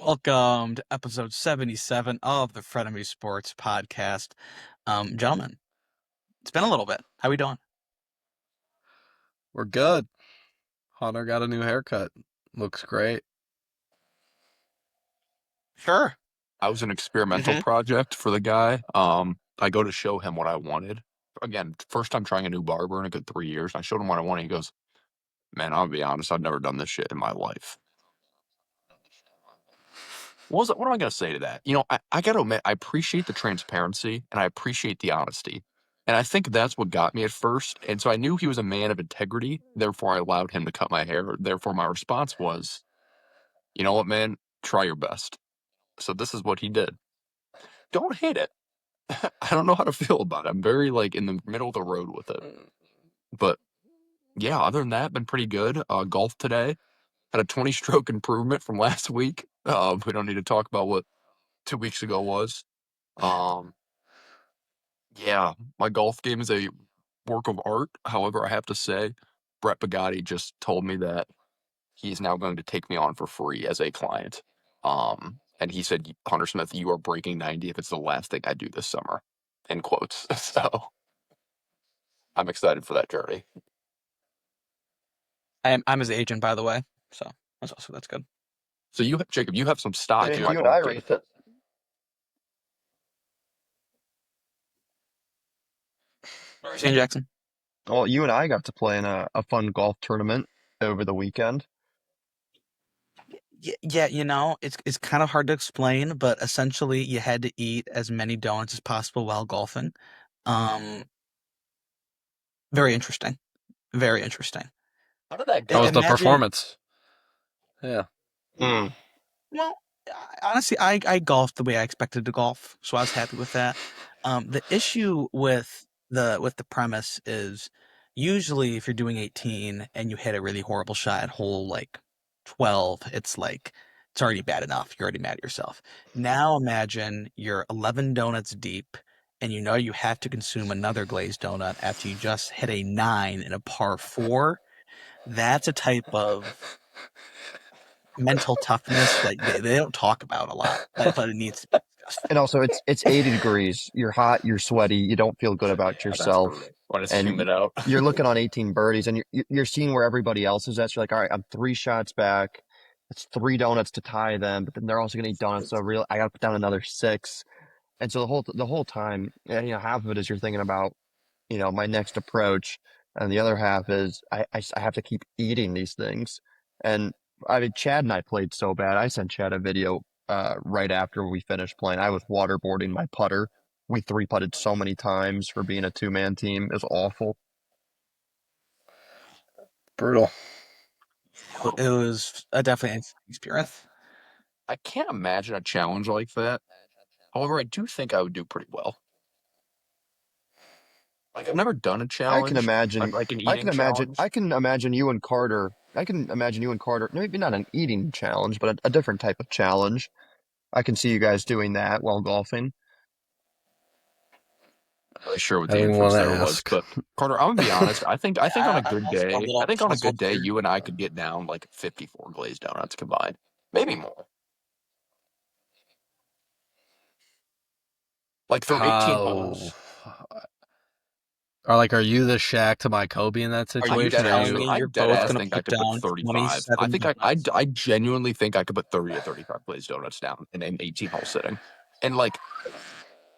Welcome to episode 77 of the Frenemy Sports Podcast. Gentlemen, it's been a little bit. How we doing? We're good. Hunter got a new haircut. Looks great. Sure. I was an experimental project for the guy. I go to show him what I wanted. Again, first time trying a new barber in a good 3 years. I showed him what I wanted. He goes, "Man, I'll be honest. I've never done this shit in my life." What am I gonna say to that? I gotta admit, I appreciate the transparency and I appreciate the honesty, and I think that's what got me at first. And so I knew he was a man of integrity. Therefore, I allowed him to cut my hair. Therefore, my response was, "You know what, man? Try your best." So this is what he did. Don't hate it. I don't know how to feel about it. I'm very in the middle of the road with it. But yeah, other than that, been pretty good. Golf today had a 20-stroke improvement from last week. We don't need to talk about what 2 weeks ago was. Yeah, my golf game is a work of art. However, I have to say, Brett Bugatti just told me that he's now going to take me on for free as a client. And he said, "Hunter Smith, you are breaking 90 if it's the last thing I do this summer." In quotes. So I'm excited for that journey. I'm his agent, by the way, so that's good. So Jacob, you have some stock. You and I raised it. Shane Jackson. Well, you and I got to play in a fun golf tournament over the weekend. Yeah, it's kind of hard to explain, but essentially you had to eat as many donuts as possible while golfing. Very interesting. Very interesting. How did that How go? was the Imagine- performance? Yeah. Well, honestly, I golfed the way I expected to golf, so I was happy with that. The issue with the premise is usually if you're doing 18 and you hit a really horrible shot at hole 12, it's already bad enough. You're already mad at yourself. Now imagine you're 11 donuts deep and you know you have to consume another glazed donut after you just hit a 9 in a par 4. That's a type of mental toughness that they don't talk about a lot, but it needs to be discussed. And also, it's 80 degrees. You're hot. You're sweaty. You don't feel good about yourself. When it's And humid out. You're looking on 18 birdies, and you're seeing where everybody else is at. So you're like, all right, I'm 3 shots back. It's 3 donuts to tie them, but then they're also gonna eat donuts. So I got to put down another 6. And so the whole time, half of it is you're thinking about, my next approach, and the other half is I have to keep eating these things. And I mean, Chad and I played so bad. I sent Chad a video right after we finished playing. I was waterboarding my putter. We 3-putted so many times for being a 2-man team. It was awful. Brutal. It was a definitely experience. I can't imagine a challenge like that. However, I do think I would do pretty well. I've never done a challenge. I can imagine. an eating challenge. I can imagine you and Carter. Maybe not an eating challenge, but a different type of challenge. I can see you guys doing that while golfing. I'm not really sure what the Anyone inference wanna there was, ask? but Carter, I'm gonna be honest. I think on a good day, little- I think on a that's all good day, weird. you and I could get down 54 glazed donuts combined, maybe more. Through 18 holes. Are you the Shaq to my Kobe in that Are you situation? dead telling ass? me I you're dead both ass gonna think I put could down put 35. 27 I think donuts? I genuinely think I could put 30 to 35 glazed donuts down in an 18-hole sitting, and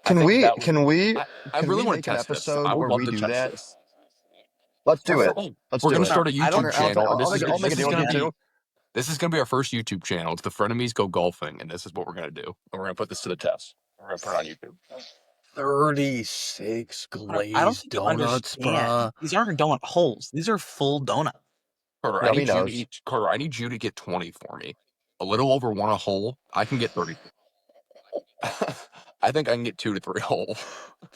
Can I we? think that Can we? I Can really we want make to an test this. episode I would where love we to do test that? this. Let's do it. Let's We're do gonna it. start a YouTube channel. I'll make a deal with you too. This is gonna be our first YouTube channel. It's the Frenemies Go Golfing, and this is what we're gonna do. And we're gonna put this to the test. We're gonna put it on YouTube. 36 I don't glazed think you donuts, understand. bruh. These aren't donut holes. These are full donuts. Carter, Yeah, I he need you to knows. eat. Carter, I need you to get 20 for me. A little over 1 a hole. I can get 30. I think I can get 2 to 3 a hole.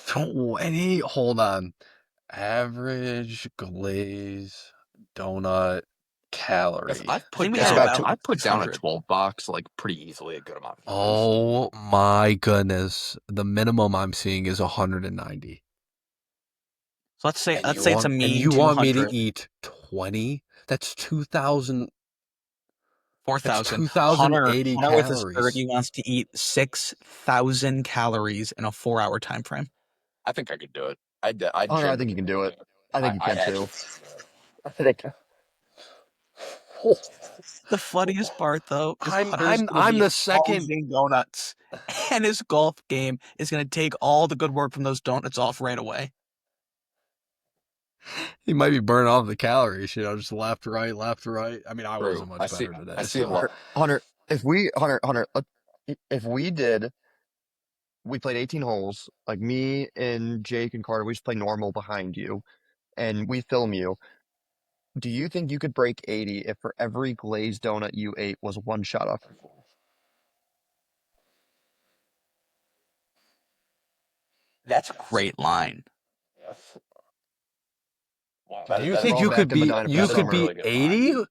20. Hold on. Average glaze donut calorie. I've put we down, had about I put down a 600. 12 box pretty easily a good amount. Oh my goodness. The minimum I'm seeing is 190. So let's say And it's a mean and you want me to 200. eat 20? That's 2,000. 4,000. 2,080 Hunter with his calories. 30 wants to eat 6,000 calories in a 4-hour time frame. I think I could do it. I think you can do it. I think you can too. I think. The funniest part, though, is I'm Hunter's going to I'm be the second. housing donuts, and his golf game is going to take all the good work from those donuts off right away. He might be burning off the calories, just left, right. I mean, I wasn't True. much better today. I see a lot. Hunter, if we played 18 holes, like me and Jake and Carter, we just play normal behind you, and we film you. Do you think you could break 80 if for every glazed donut you ate was one shot off? That's a great line. Do you think you could be 80?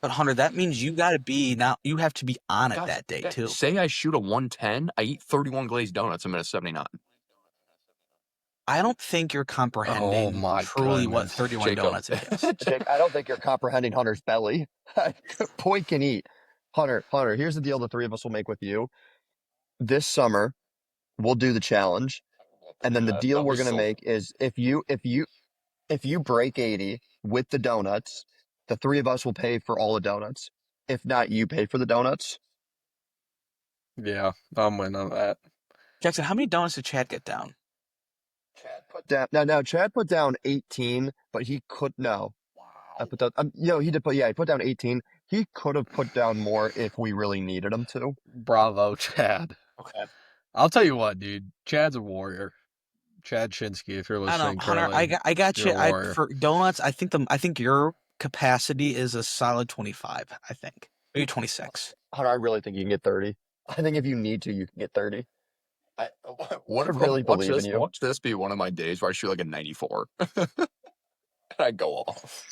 But Hunter, that means you have to be on it that day too. Say I shoot a 110, I eat 31 glazed donuts, I'm at a 79. I don't think you're comprehending truly what goodness. 31 Jacob. donuts is. Jake, I don't think you're comprehending Hunter's belly. Point can eat. Hunter, here's the deal the three of us will make with you. This summer, we'll do the challenge. And then the deal we're going to make is if you break 80 with the donuts, the three of us will pay for all the donuts. If not, you pay for the donuts. Yeah, I'm in on that. Jackson, how many donuts did Chad get down? Chad put down 18, but he could no. I put down he put down 18. He could have put down more if we really needed him to. Bravo, Chad. Okay. I'll tell you what, dude. Chad's a warrior. Chad Shinsky, if you're listening, Hunter, I got you. For donuts, I think your capacity is a solid 25. I think maybe 26. Hunter, I really think you can get 30. I think if you need to, you can get 30. I really believe in you. Watch this be one of my days where I shoot like a 94. And I go off.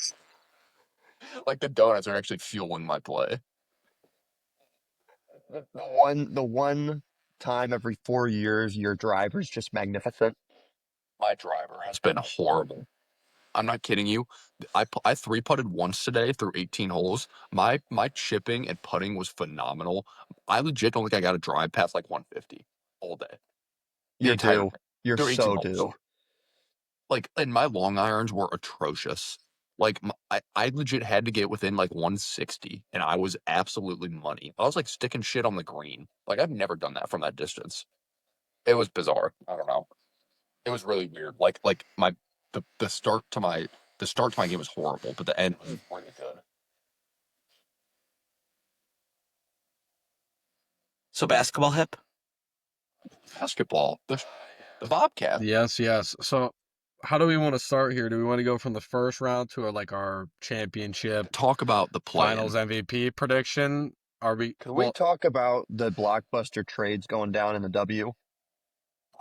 Like the donuts are actually fueling my play. The one time every 4 years your driver's just magnificent. My driver has been horrible. I'm not kidding you. I 3-putted once today through 18 holes. My chipping and putting was phenomenal. I legit don't think I got a drive past like 150 all day. You're due. You're through 18 so holes. due. Like, and my long irons were atrocious. Like, I legit had to get within like 160, and I was absolutely money. I was like sticking shit on the green. Like, I've never done that from that distance. It was bizarre. I don't know. It was really weird. Like the start to my game was horrible, but the end was really good. So basketball hip. Basketball, the Bobcat. Yes. So, how do we want to start here? Do we want to go from the first round to our championship? Talk about the finals MVP prediction. Are we? Can we talk about the blockbuster trades going down in the W?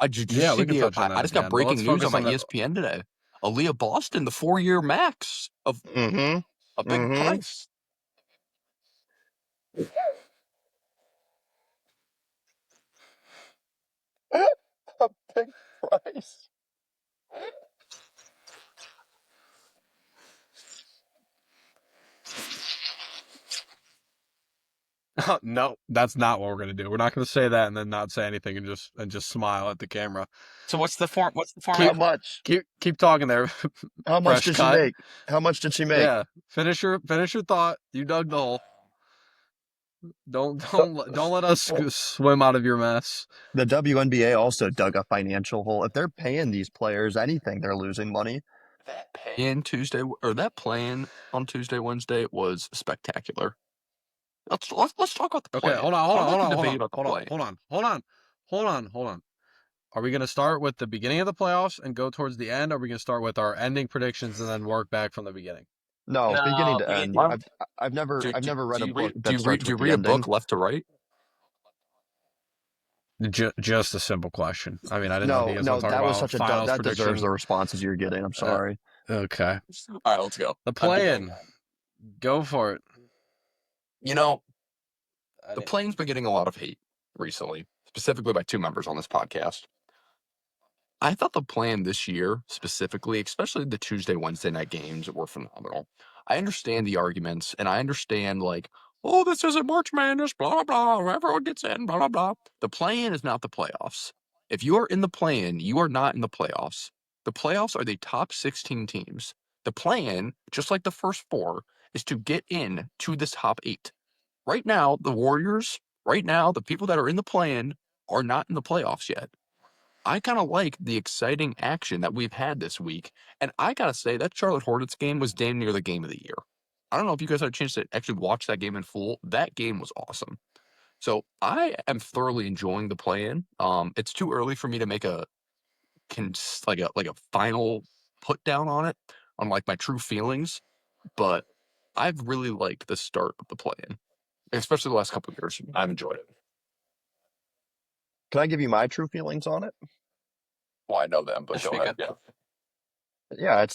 We can touch on that. I just got breaking news on my ESPN today. Aaliyah Boston, the 4-year max of a big price. A big price. No, that's not what we're gonna do. We're not gonna say that and then not say anything and just smile at the camera. So what's the form? How much? Keep talking there. How much did she make? How much did she make? Yeah, finish your thought. You dug the hole. Don't let us swim out of your mess. The WNBA also dug a financial hole. If they're paying these players anything, they're losing money. That playing on Tuesday, Wednesday was spectacular. Let's talk about the play. Okay, hold on. Are we going to start with the beginning of the playoffs and go towards the end? Or are we going to start with our ending predictions and then work back from the beginning? No, beginning to end. I've never read a book that starts with the ending. Do you read a book left to right? Just a simple question. I mean, I didn't know you guys that was such a that deserves the responses you're getting. I'm sorry. Okay. All right, let's go. The play-in. Go for it. You know, the play-in's been getting a lot of hate recently, specifically by two members on this podcast. I thought the plan this year, specifically, especially the Tuesday, Wednesday night games, were phenomenal. I understand the arguments, and I understand, like, oh, this isn't March Madness, blah, blah, blah, everyone gets in, blah, blah, blah. The play-in is not the playoffs. If you are in the play-in, you are not in the playoffs. The playoffs are the top 16 teams. The play-in, just like the first four, is to get in to this top 8. Right now, the Warriors, right now, the people that are in the play-in are not in the playoffs yet. I kind of like the exciting action that we've had this week. And I got to say, that Charlotte Hornets game was damn near the game of the year. I don't know if you guys had a chance to actually watch that game in full. That game was awesome. So I am thoroughly enjoying the play-in. It's too early for me to make a final put down on it, on like my true feelings. But I've really liked the start of the play-in, especially the last couple of years. I've enjoyed it. Can I give you my true feelings on it? Well, I know them, but That should go be ahead. good. Yeah. Yeah,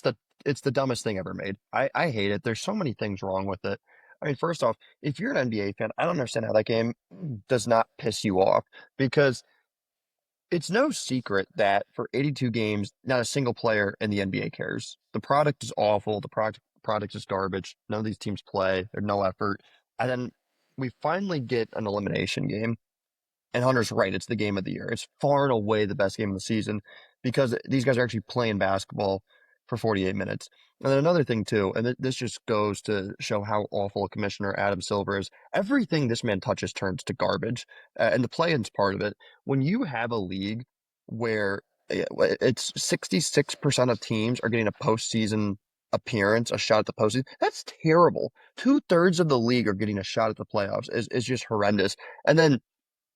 it's the dumbest thing ever made. I hate it. There's so many things wrong with it. I mean, first off, if you're an NBA fan, I don't understand how that game does not piss you off, because it's no secret that for 82 games, not a single player in the NBA cares. The product is awful. The product is garbage. None of these teams play. There's no effort. And then we finally get an elimination game. And Hunter's right. It's the game of the year. It's far and away the best game of the season because these guys are actually playing basketball for 48 minutes. And then another thing, too, and this just goes to show how awful a commissioner Adam Silver is. Everything this man touches turns to garbage. And the play-in's part of it. When you have a league where it's 66% of teams are getting a postseason appearance, a shot at the postseason, that's terrible. 2/3 of the league are getting a shot at the playoffs. Is just horrendous. And then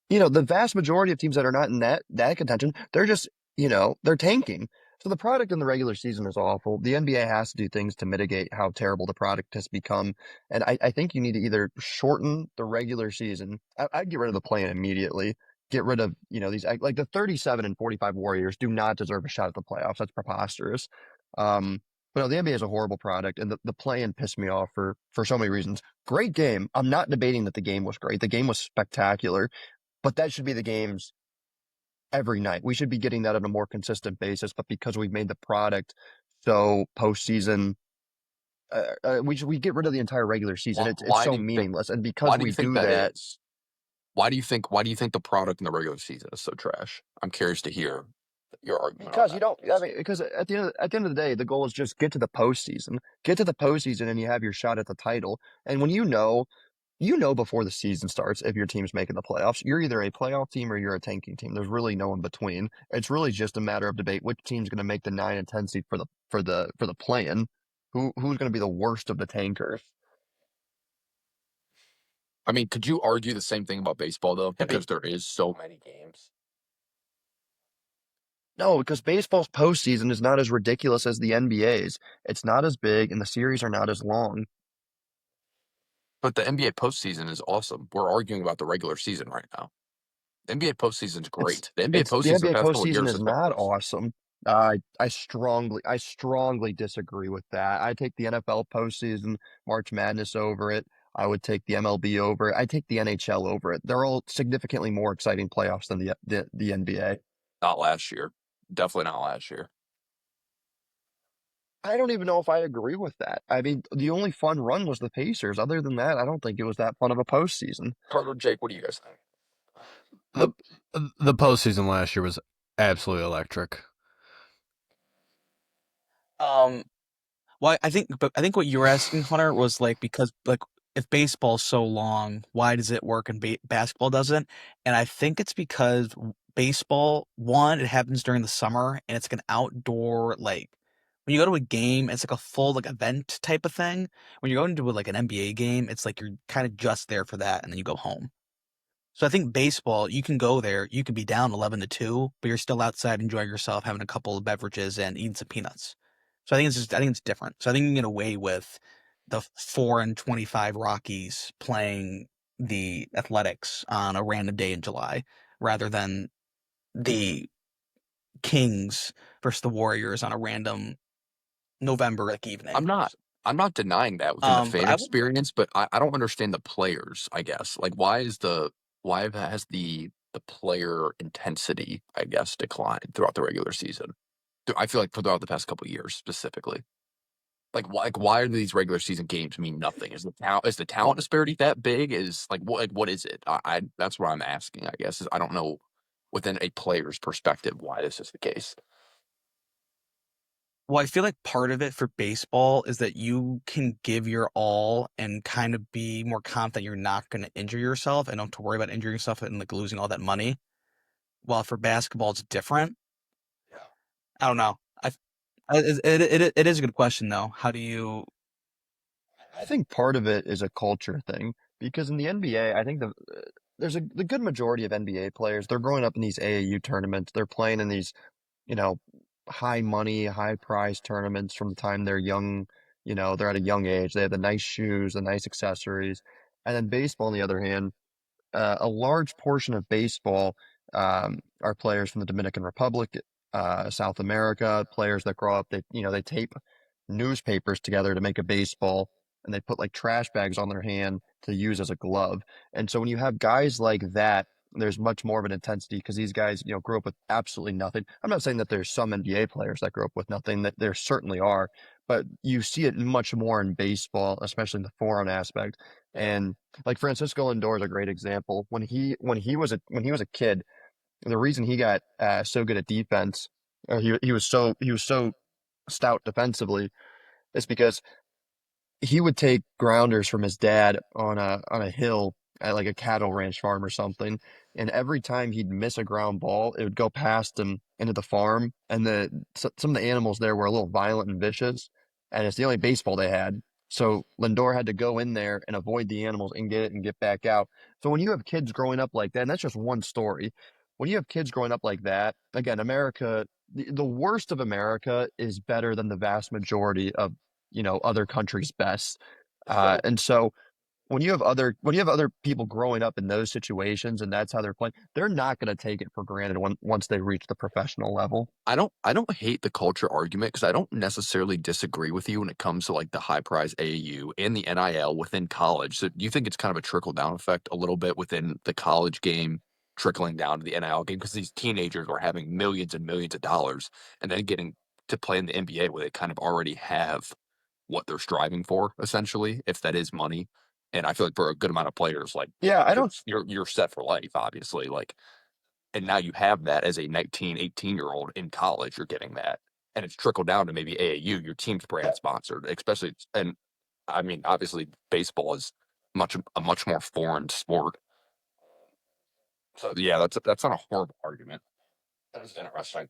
the vast majority of teams that are not in that contention, they're just, they're tanking. So the product in the regular season is awful. The NBA has to do things to mitigate how terrible the product has become. And I think you need to either shorten the regular season. I'd get rid of the play-in immediately. Get rid of, these, like the 37 and 45 Warriors do not deserve a shot at the playoffs. That's preposterous. But no, the NBA is a horrible product, and the play-in pissed me off for so many reasons. Great game. I'm not debating that the game was great. The game was spectacular. But that should be the games every night. We should be getting that on a more consistent basis. But because we've made the product so postseason, we get rid of the entire regular season. It's Why so do you think? meaningless. And because Why do we you think do that that, is? Why do you think the product in the regular season is so trash? I'm curious to hear your argument on because you that. don't. I mean, because at the end of the day, the goal is just get to the postseason. Get to the postseason, and you have your shot at the title. And when before the season starts if your team's making the playoffs. You're either a playoff team or you're a tanking team. There's really no in between. It's really just a matter of debate which team's going to make the 9 and 10 seed for the play-in. Who's going to be the worst of the tankers? I mean, could you argue the same thing about baseball though? Because there is so many games. No, because baseball's postseason is not as ridiculous as the NBA's. It's not as big, and the series are not as long. But the NBA postseason is awesome. We're arguing about the regular season right now. The NBA postseason is great. The NBA The postseason the NBA past couple of postseason years is has been not awesome. awesome. I strongly disagree with that. I take the NFL postseason, March Madness over it. I would take the MLB over it. I take the NHL over it. They're all significantly more exciting playoffs than the NBA. Not last year. Definitely not last year. I don't even know if I agree with that. I mean, the only fun run was the Pacers. Other than that, I don't think it was that fun of a postseason. Carter, Jake, what do you guys think? The postseason last year was absolutely electric. Well, I think what you were asking, Hunter, was like because like if baseball's so long, why does it work and basketball doesn't? And I think it's because baseball, one, it happens during the summer and it's like an outdoor like when you go to a game, it's like a full like event type of thing. When you're going to like an NBA game, it's like you're kind of just there for that and then you go home. So I think baseball, you can go there, you could be down 11-2, but you're still outside enjoying yourself, having a couple of beverages and eating some peanuts. So I think it's different. So I think you can get away with the 4-25 Rockies playing the Athletics on a random day in July rather than the Kings versus the Warriors on a random November like evening. I'm not denying that within the But fan I would, experience, but I don't understand the players, I guess. Like why has the the player intensity, I guess, decline throughout the regular season? I feel like throughout the past couple of years specifically. Why do these regular season games mean nothing? Is the talent disparity that big? What is it? That's what I'm asking. I guess is I don't know within a player's perspective why this is the case. Well, I feel like part of it for baseball is that you can give your all and kind of be more confident you're not going to injure yourself and don't have to worry about injuring yourself and like losing all that money. While for basketball, it's different. Yeah. I don't know. It is a good question though. How do you? I think part of it is a culture thing because in the NBA, I think the good majority of NBA players, they're growing up in these AAU tournaments. They're playing in these, you know, high money, high prize tournaments from the time they're young. They're at a young age. They have the nice shoes, the nice accessories. And then baseball, on the other hand, a large portion of baseball are players from the Dominican Republic, South America, players that grow up. They tape newspapers together to make a baseball, and they put like trash bags on their hand to use as a glove. And so when you have guys like that, there's much more of an intensity because these guys, grew up with absolutely nothing. I'm not saying that there's some NBA players that grew up with nothing, that there certainly are, but you see it much more in baseball, especially in the foreign aspect. Yeah. And like Francisco Lindor is a great example. When he was a kid, the reason he got so good at defense, or he was so stout defensively, is because he would take grounders from his dad on a hill at like a cattle ranch farm or something, and every time he'd miss a ground ball, it would go past him into the farm, and some of the animals there were a little violent and vicious, and it's the only baseball they had. So Lindor had to go in there and avoid the animals and get it and get back out. So when you have kids growing up like that, and that's just one story. When you have kids growing up like that, again, America, the worst of America is better than the vast majority of other countries' best. And so when you have other people growing up in those situations and that's how they're playing, they're not going to take it for granted once they reach the professional level. I don't hate the culture argument because I don't necessarily disagree with you when it comes to like the high prize AAU and the NIL within college. So do you think it's kind of a trickle down effect a little bit within the college game trickling down to the NIL game because these teenagers are having millions and millions of dollars and then getting to play in the NBA where they kind of already have what they're striving for essentially, if that is money. And I feel like for a good amount of players, like Yeah, I you're don't. you're set for life, obviously. And now you have that as a 19, 18-year-old in college, you're getting that. And it's trickled down to maybe AAU, your team's brand sponsored, especially. And I mean, obviously, baseball is a much more foreign sport. So yeah, that's not a horrible argument. That's interesting.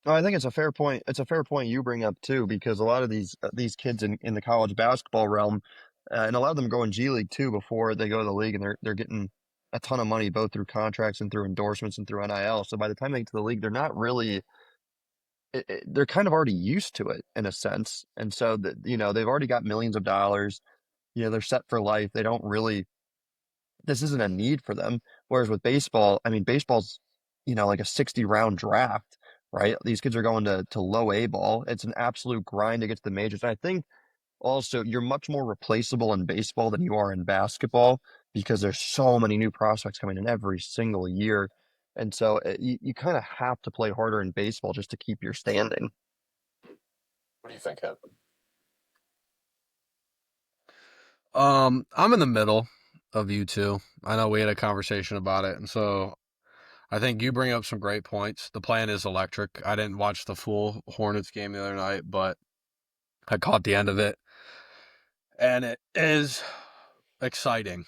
No, I think it's a fair point. It's a fair point you bring up too, because a lot of these kids in the college basketball realm, and a lot of them go in G League too before they go to the league, and they're getting a ton of money both through contracts and through endorsements and through NIL. So by the time they get to the league, they're not really they're kind of already used to it in a sense, and so they've already got millions of dollars. They're set for life. They don't really this isn't a need for them. Whereas with baseball, I mean, baseball's, like a 60 round draft, right? These kids are going to low A ball. It's an absolute grind to get to the majors. And I think also you're much more replaceable in baseball than you are in basketball because there's so many new prospects coming in every single year. And so you kind of have to play harder in baseball just to keep your standing. What do you think, Ed? I'm in the middle of you two. I know we had a conversation about it, and so I think you bring up some great points. The plan is electric. I didn't watch the full Hornets game the other night, but I caught the end of it, and it is exciting,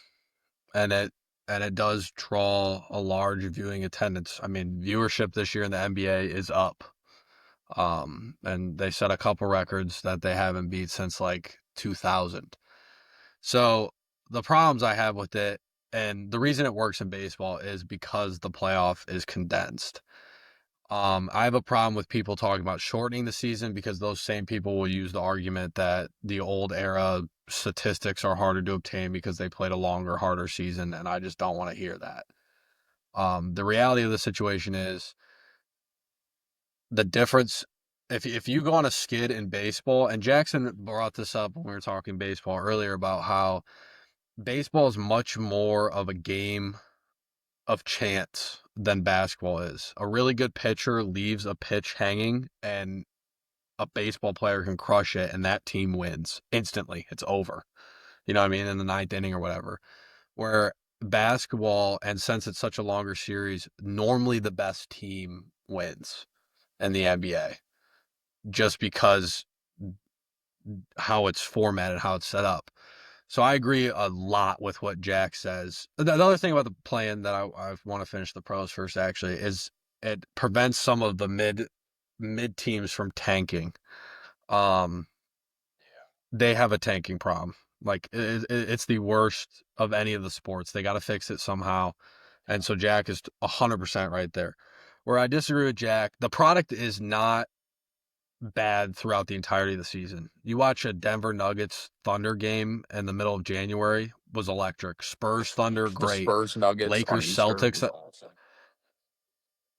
and it does draw a large viewing attendance. I mean, viewership this year in the NBA is up. And they set a couple records that they haven't beat since like 2000. So the problems I have with it, and the reason it works in baseball is because the playoff is condensed. I have a problem with people talking about shortening the season because those same people will use the argument that the old era statistics are harder to obtain because they played a longer, harder season, and I just don't want to hear that. The reality of the situation is the difference. If you go on a skid in baseball, and Jackson brought this up when we were talking baseball earlier about how baseball is much more of a game of chance than basketball is. A really good pitcher leaves a pitch hanging, and a baseball player can crush it, and that team wins instantly. It's over. You know what I mean? In the ninth inning or whatever. Where basketball, and since it's such a longer series, normally the best team wins in the NBA just because how it's formatted, how it's set up. So I agree a lot with what Jack says. The other thing about the plan that I want to finish the pros first actually is it prevents some of the mid teams from tanking. Um, they have a tanking problem. Like it's the worst of any of the sports. They got to fix it somehow. And so Jack is 100% right there. Where I disagree with Jack, the product is not bad throughout the entirety of the season. You watch a Denver Nuggets Thunder game in the middle of January, was electric. Spurs Thunder, The great. Spurs Nuggets on Lakers Easter Celtics was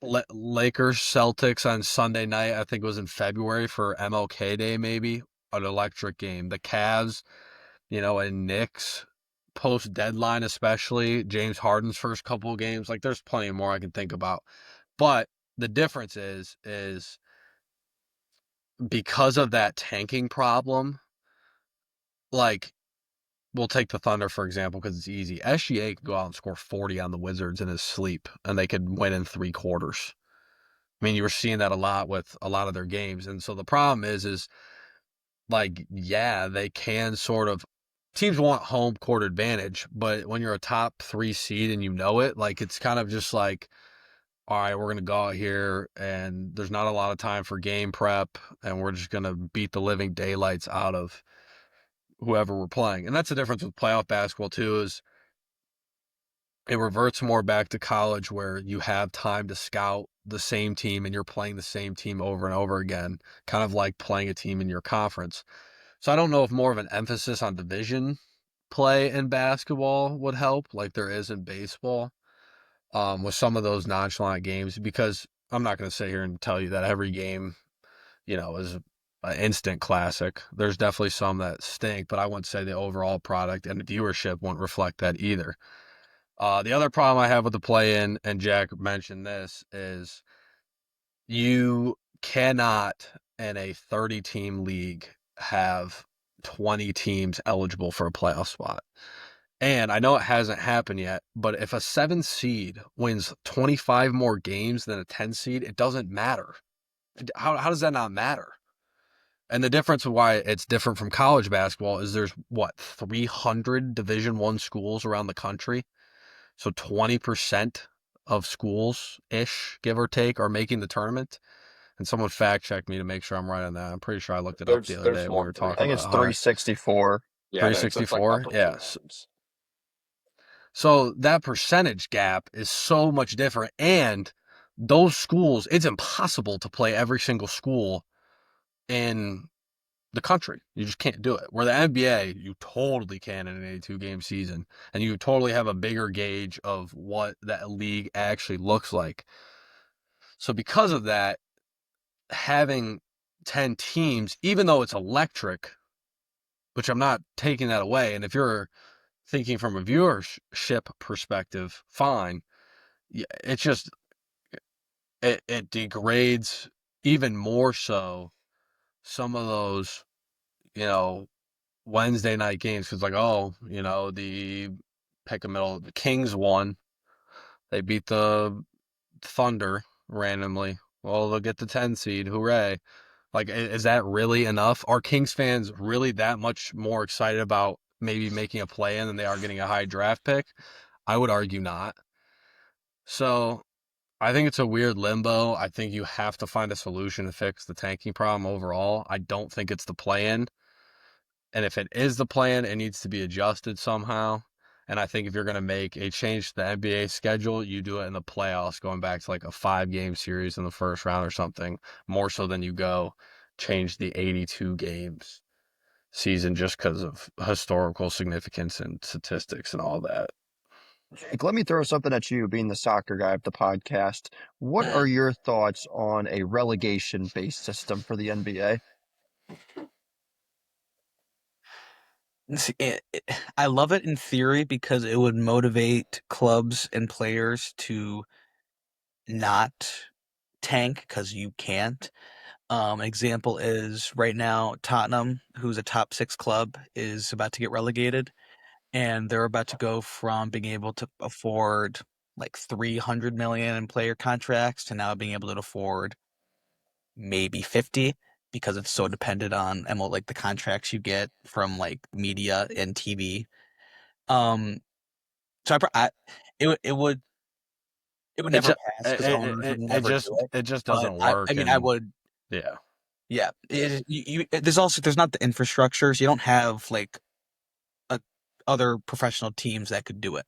awesome. Lakers Celtics on Sunday night, I think it was in February for MLK Day maybe, an electric game. The Cavs, and Knicks post deadline especially, James Harden's first couple of games, like there's plenty more I can think about. But the difference is because of that tanking problem, like we'll take the Thunder for example because it's easy. SGA could go out and score 40 on the Wizards in his sleep, and they could win in 3 quarters. I mean, you were seeing that a lot with a lot of their games, and so the problem is like, yeah, they can sort of. Teams want home court advantage, but when you're a top 3 seed and you know it, like it's kind of just like, all right, we're gonna go out here and there's not a lot of time for game prep, and we're just gonna beat the living daylights out of whoever we're playing. And that's the difference with playoff basketball too, is it reverts more back to college where you have time to scout the same team and you're playing the same team over and over again, kind of like playing a team in your conference. So I don't know if more of an emphasis on division play in basketball would help, like there is in baseball, with some of those nonchalant games, because I'm not going to sit here and tell you that every game, is an instant classic. There's definitely some that stink, but I wouldn't say the overall product and the viewership won't reflect that either. The other problem I have with the play-in, and Jack mentioned this, is you cannot in a 30-team league have 20 teams eligible for a playoff spot. And I know it hasn't happened yet, but if a 7 seed wins 25 more games than a 10 seed, it doesn't matter. How does that not matter? And the difference of why it's different from college basketball is there's 300 Division I schools around the country. So 20% of schools ish, give or take, are making the tournament. And someone fact checked me to make sure I'm right on that. I'm pretty sure I looked it up the other There's day when we more were than talking I think about it's it. 364. Yeah, that's like 364? upper Yes. teams. So that percentage gap is so much different. And those schools, it's impossible to play every single school in the country. You just can't do it. Where the NBA, you totally can in an 82-game season. And you totally have a bigger gauge of what that league actually looks like. So because of that, having 10 teams, even though it's electric, which I'm not taking that away, and if you're thinking from a viewership perspective, fine. It's just it degrades even more so some of those, you know, Wednesday night games, because like, the pick a middle, the Kings won. They beat the Thunder randomly. Well, they'll get the 10 seed. Hooray. Like, is that really enough? Are Kings fans really that much more excited about maybe making a play in than they are getting a high draft pick? I would argue not. So I think it's a weird limbo. I think you have to find a solution to fix the tanking problem overall. I don't think it's the plan. And if it is the plan, it needs to be adjusted somehow. And I think if you're going to make a change to the NBA schedule, you do it in the playoffs, going back to like a 5-game series in the first round or something, more so than you go change the 82 games season just because of historical significance and statistics and all that. Jake, let me throw something at you, being the soccer guy of the podcast. What are your thoughts on a relegation-based system for the NBA? I love it in theory because it would motivate clubs and players to not tank because you can't. Example is right now Tottenham, who's a top six club, is about to get relegated, and they're about to go from being able to afford like 300 million in player contracts to now being able to afford maybe 50 because it's so dependent on and like the contracts you get from like media and TV. Um, so it would It never just pass because owners would never do it. it just But doesn't I work, mean, I and would. yeah. Yeah, there's also there's not the infrastructures. You don't have like a, other professional teams that could do it.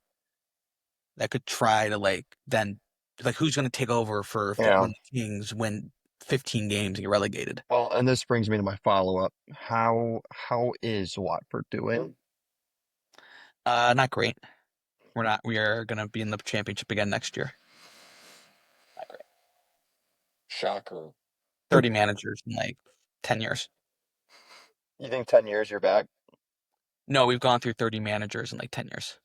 That could try to like then like who's going to take over for if Yeah. when the Kings win 15 games and get relegated? Well, and this brings me to my follow-up. How is Watford doing? Not great. We're not. We are going to be in the championship again next year. Not great. Shocker. 30 managers in like 10 years. You think 10 years you're back? No, we've gone through 30 managers in like 10 years.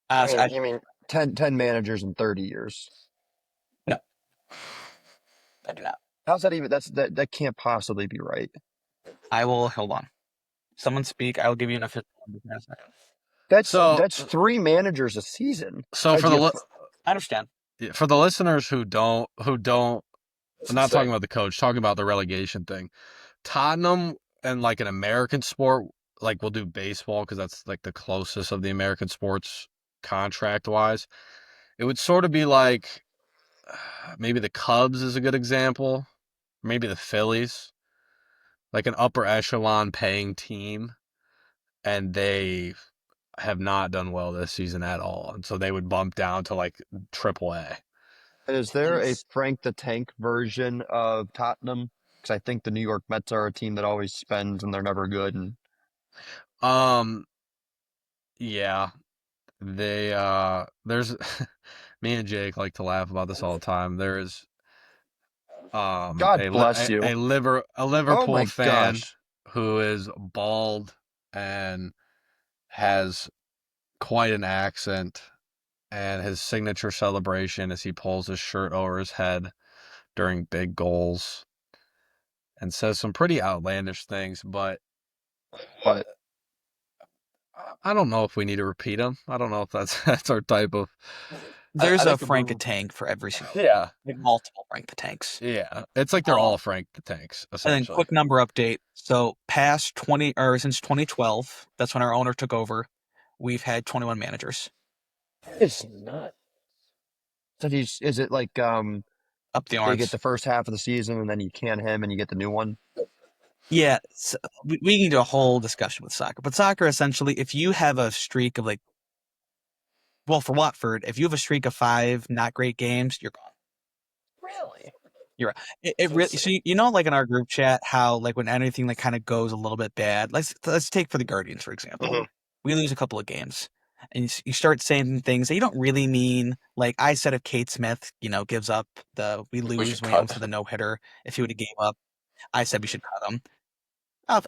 I So mean, you mean 10 managers in 30 years? no, I do not. How's that even? That can't possibly be right. I will hold on. Someone speak. I will give you an official number in a second. So That's 3 managers a season. so Do you have I understand. for the listeners who don't, I'm not Say. talking about the coach, talking about the relegation thing. Tottenham and like an American sport, like we'll do baseball because that's like the closest of the American sports contract wise. It would sort of be like maybe the Cubs is a good example, maybe the Phillies, like an upper echelon paying team, and they have not done well this season at all, and so they would bump down to like AAA. Is there a Frank the Tank version of Tottenham? Because I think the New York Mets are a team that always spends and they're never good. And Um, yeah, they there's me and Jake like to laugh about this all the time. There is God bless you. a Oh Liverpool my fan gosh. who is bald and has quite an accent, and his signature celebration is he pulls his shirt over his head during big goals and says some pretty outlandish things, but What? I don't know if we need to repeat them. I don't know if that's that's our type of. I There's a think Frank a Tank for every single yeah, like multiple Frank the Tanks. yeah. It's like they're all Um, Frank the Tanks and then essentially. quick number update. So past 20 or since 2012, that's when our owner took over. We've had 21 managers It's not. So is it like up the they get arms. the first half of the season and then you can him and you get the new one? Yeah, so we can do a whole discussion with soccer, but soccer essentially, if you have a streak of like, well, for Watford, if you have a streak of 5 not great games, you're gone. Really? You're right. It really so you know like in our group chat how like when anything like kind of goes a little bit bad. Let's take for the Guardians for example. Hmm. We lose a couple of games, and you start saying things that you don't really mean. Like I said, if Kate Smith, gives up we We lose should when he cut. almost had the no hitter. If he would have gave up, I said we should cut him.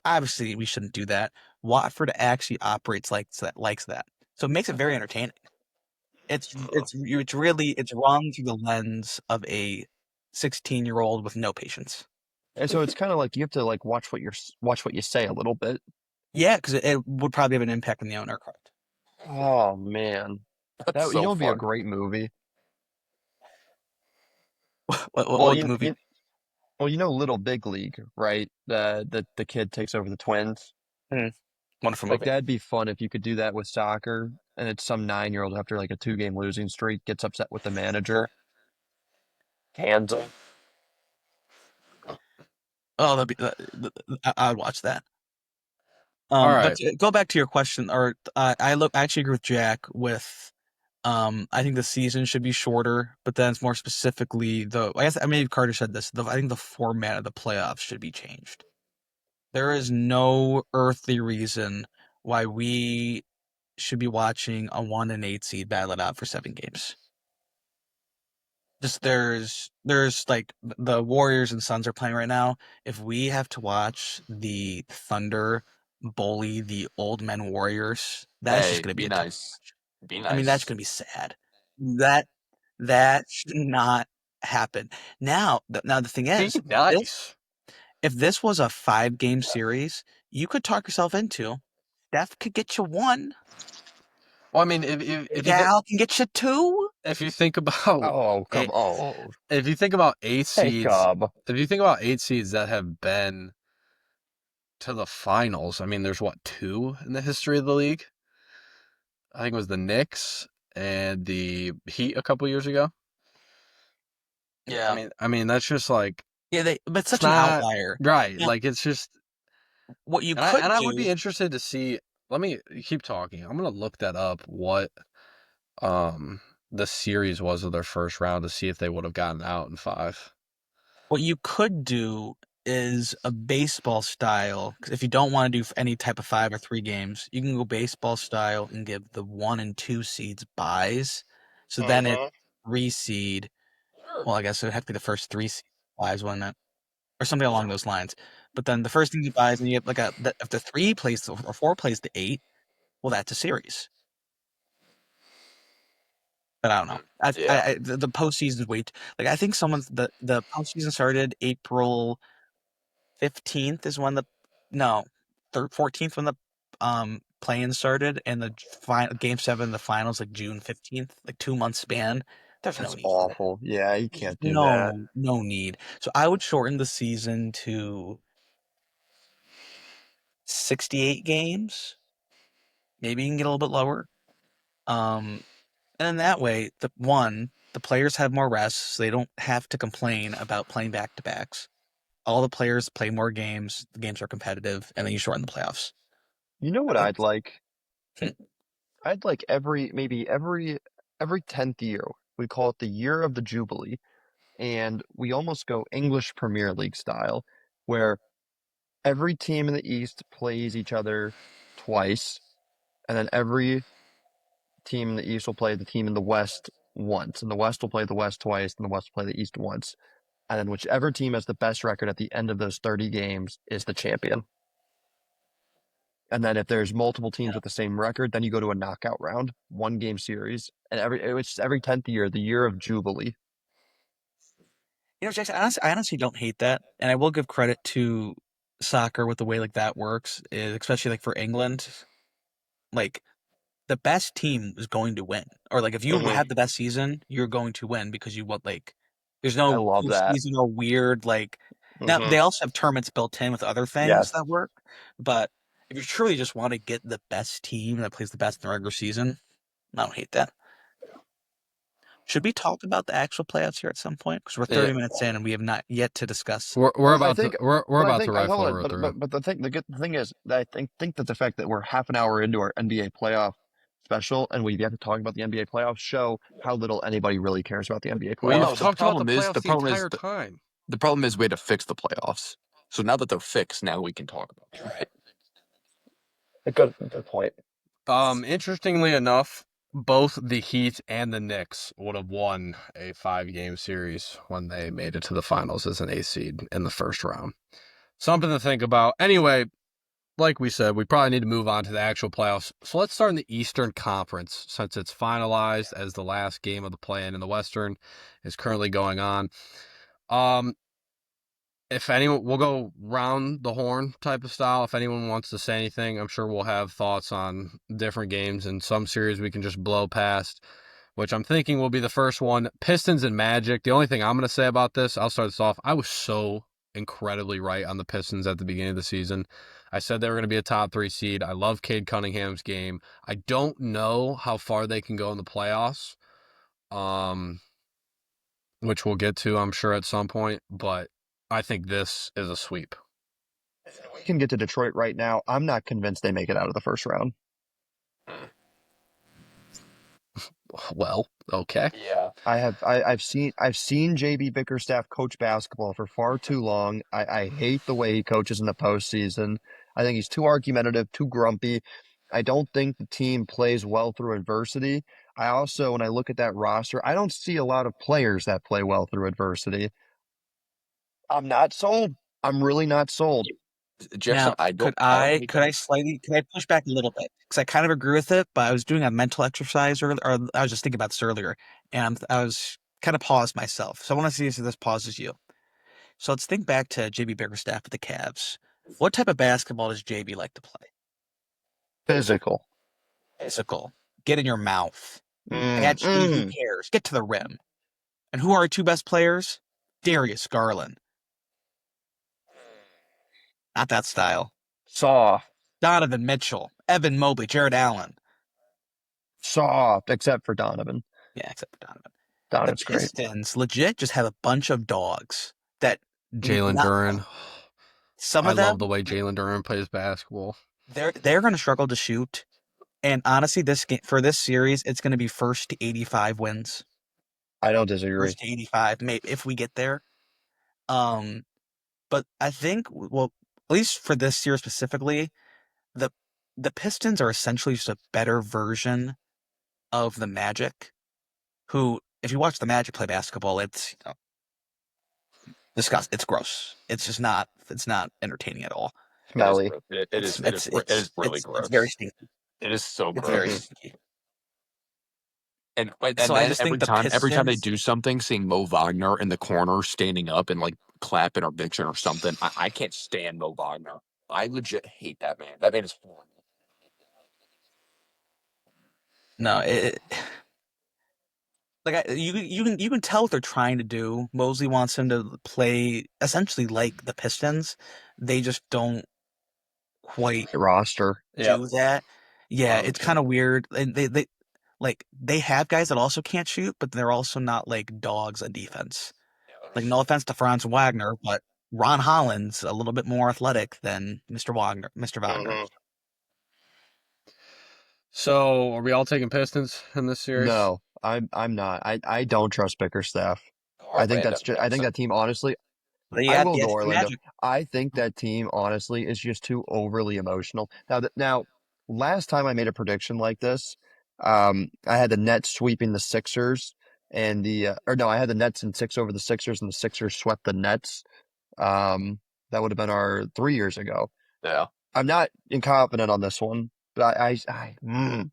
Obviously, we shouldn't do that. Watford actually operates likes that, so it makes it very entertaining. It's run through the lens of a 16-year-old with no patience. And so it's kind of like you have to like watch what you say a little bit. Yeah, because it would probably have an impact on the owner, correct? Oh man, That's you so know, would be a fun. great movie. What Well, would the movie? you know, Little Big League, right? The kid takes over the Twins. Hmm, wonderful Like movie. that'd be fun if you could do that with soccer. And it's some 9-year-old after like a 2-game losing streak gets upset with the manager. Hands him. Oh, I'd watch that. All But right. to go back to your question, or I actually agree with Jack with, I think the season should be shorter, but then it's more specifically I guess I maybe Carter said this. I think the format of the playoffs should be changed. There is no earthly reason why we should be watching a 1-8 seed battle it out for 7 games. Just there's like the Warriors and Suns are playing right now. If we have to watch the Thunder bully the old men Warriors, that's just Hey, going to be be a tough nice. watch. Be I mean, that's nice. going to be sad. That should not happen. Now, now the thing Be is, nice. if this was a 5-game series, you could talk yourself into Steph could get you 1. Well, I mean, Gal can get you 2. if you think about Oh, come eight, on. if you think about eight Hey, seeds, Cub. if you think about 8 seeds that have been to the finals, I mean, there's what, 2 in the history of the league? I think it was the Knicks and the Heat a couple years ago. Yeah. I mean that's just like Yeah, but it's it's such an not outlier. right. Now, Like it's just, what you and could I would do, be interested to see. Let me keep talking. I'm gonna look that up. What um the series was of their first round to see if they would have gotten out in 5. what you could do is a baseball style. 'Cause if you don't want to do any type of 5 or 3 games, you can go baseball style and give the 1 and 2 seeds buys. So then it Mhm. 3 seed. Well, I guess it would have to be the first 3 seed buys, wouldn't it? Or something along those lines. But then the first thing he buys, and you have like if the 3 plays or 4 plays the 8, well, that's a series. But I don't know. Yeah. The postseason is like I think the postseason started April 15th is when the no 14th when the play-in started, and the final game 7 the finals like June 15th, like 2 month span. There's no That's need for that. awful. Yeah, you There's can't do that. no need. So I would shorten the season to 68 games. Maybe you can get a little bit lower. Um, and then that way, the players have more rest, so they don't have to complain about playing back to backs. All the players play more games. The games are competitive, and then you shorten the playoffs. You know I what think. I'd like? Hmm. I'd like maybe every 10th year, we call it the year of the Jubilee, and we almost go English Premier League style, where every team in the East plays each other twice, and then every team in the East will play the team in the West once, and the West will play the West twice, and the West will play the East once. And then whichever team has the best record at the end of those 30 games is the champion. And then if there's multiple teams with the same record, then you go to a knockout round, 1-game series, and every 10th year, the year of Jubilee. Jackson, I honestly don't hate that, and I will give credit to soccer with the way like that works, especially like for England. Like the best team is going to win, or like if you Hmm. have the best season, you're going to win because you what like. There's I no love that. postseason or weird like. Now Hmm. they also have tournaments built in with other things Yes. that work, but if you truly just want to get the best team that plays the best in the regular season, I don't hate that. Should we talk about the actual playoffs here at some point? Because we're Yeah, 30 minutes in and we have not yet to discuss. we're Well, I about to think, we're but I about to think, hold rifle on, through. but the thing is, that I think that the fact that we're half an hour into our NBA playoff special and we've yet to talk about the NBA playoffs show how little anybody really cares about the NBA Well, We've no, playoffs. talked about the playoffs the the problem is entire time. the problem is we had to fix the playoffs. So now that they're fixed, now we can talk about them. Right. Good point. Interestingly enough, both the Heat and the Knicks would have won a 5-game series when they made it to the finals as an 8 seed in the first round. Something to think about. Anyway, like we said, we probably need to move on to the actual playoffs. So let's start in the Eastern Conference since it's finalized as the last game of the play-in in the Western is currently going on. If anyone, we'll go round the horn type of style. If anyone wants to say anything, I'm sure we'll have thoughts on different games. And some series we can just blow past, which I'm thinking will be the first one. Pistons and Magic. The only thing I'm going to say about this, I'll start this off. I was so incredibly right on the Pistons at the beginning of the season. I said they were going to be a top 3 seed. I love Cade Cunningham's game. I don't know how far they can go in the playoffs, which we'll get to, I'm sure, at some point. But I think this is a sweep. We can get to Detroit right now. I'm not convinced they make it out of the first round. Well, okay. Yeah. I've seen JB Bickerstaff coach basketball for far too long. I hate the way he coaches in the postseason. I think he's too argumentative, too grumpy. I don't think the team plays well through adversity. I also, when I look at that roster, I don't see a lot of players that play well through adversity. I'm not sold. I'm really not sold. Jefferson, Now, I could don't I hate could I that. slightly could I push back a little bit? Because I kind of agree with it, but I was doing a mental exercise earlier, or I was just thinking about this earlier, and I was kind of paused myself. So I want to see if this pauses you. So let's think back to JB Bickerstaff with the Cavs. What type of basketball does JB like to play? Physical. Physical. Get in your mouth. Mm, Catch me. Who mm. cares? Get to the rim. And who are our two best players? Darius Garland. Not that style. Soft. Donovan Mitchell. Evan Mobley. Jared Allen. Soft. Except for Donovan. Yeah, except for Donovan. The Donovan's great. Pistons legit just have a bunch of dogs that Jalen not Duren. some I of love the them way Jalen Duren plays basketball. they're going to struggle to shoot. And honestly, this game for this series, it's going to be first to 85 wins. I don't disagree. First to 85, maybe if we get there. Um, but I think well, at least for this series specifically, the the Pistons are essentially just a better version of the Magic. Who, if you watch the Magic play basketball, it's disgust. It's gross. It's just not. It's not entertaining at all. Smelly. It is really It's very gross. stinky. It is so It's very Mhm. gross. stinky. And So I then just think the every time they Pistons. do something, seeing Mo Wagner in the corner standing up and like clapping or bitching or something, I can't stand Mo Wagner. I legit hate that man. That man is horrible. No, you can tell what they're trying to do. Mosley wants him to play essentially like the Pistons. They just don't quite Roster. Yep. do that. Yeah, it's kind of weird. And they have guys that also can't shoot, but they're also not like dogs on defense. Like no offense to Franz Wagner, but Ron Holland's a little bit more athletic than Mr. Wagner. Mr. Wagner. Mhm. So, are we all taking Pistons in this series? No, I'm not. I don't trust Bickerstaff. I think Orlando, that's just. I think Jefferson. that team honestly. They I got will the go extra Orlando. magic. I think that team honestly is just too overly emotional. Now, last time I made a prediction like this, I had the Nets sweeping the Sixers, and or no, I had the Nets in six over the Sixers, and the Sixers swept the Nets. Um, that would have been our 3 years ago. Yeah. I'm not confident on this one, but man,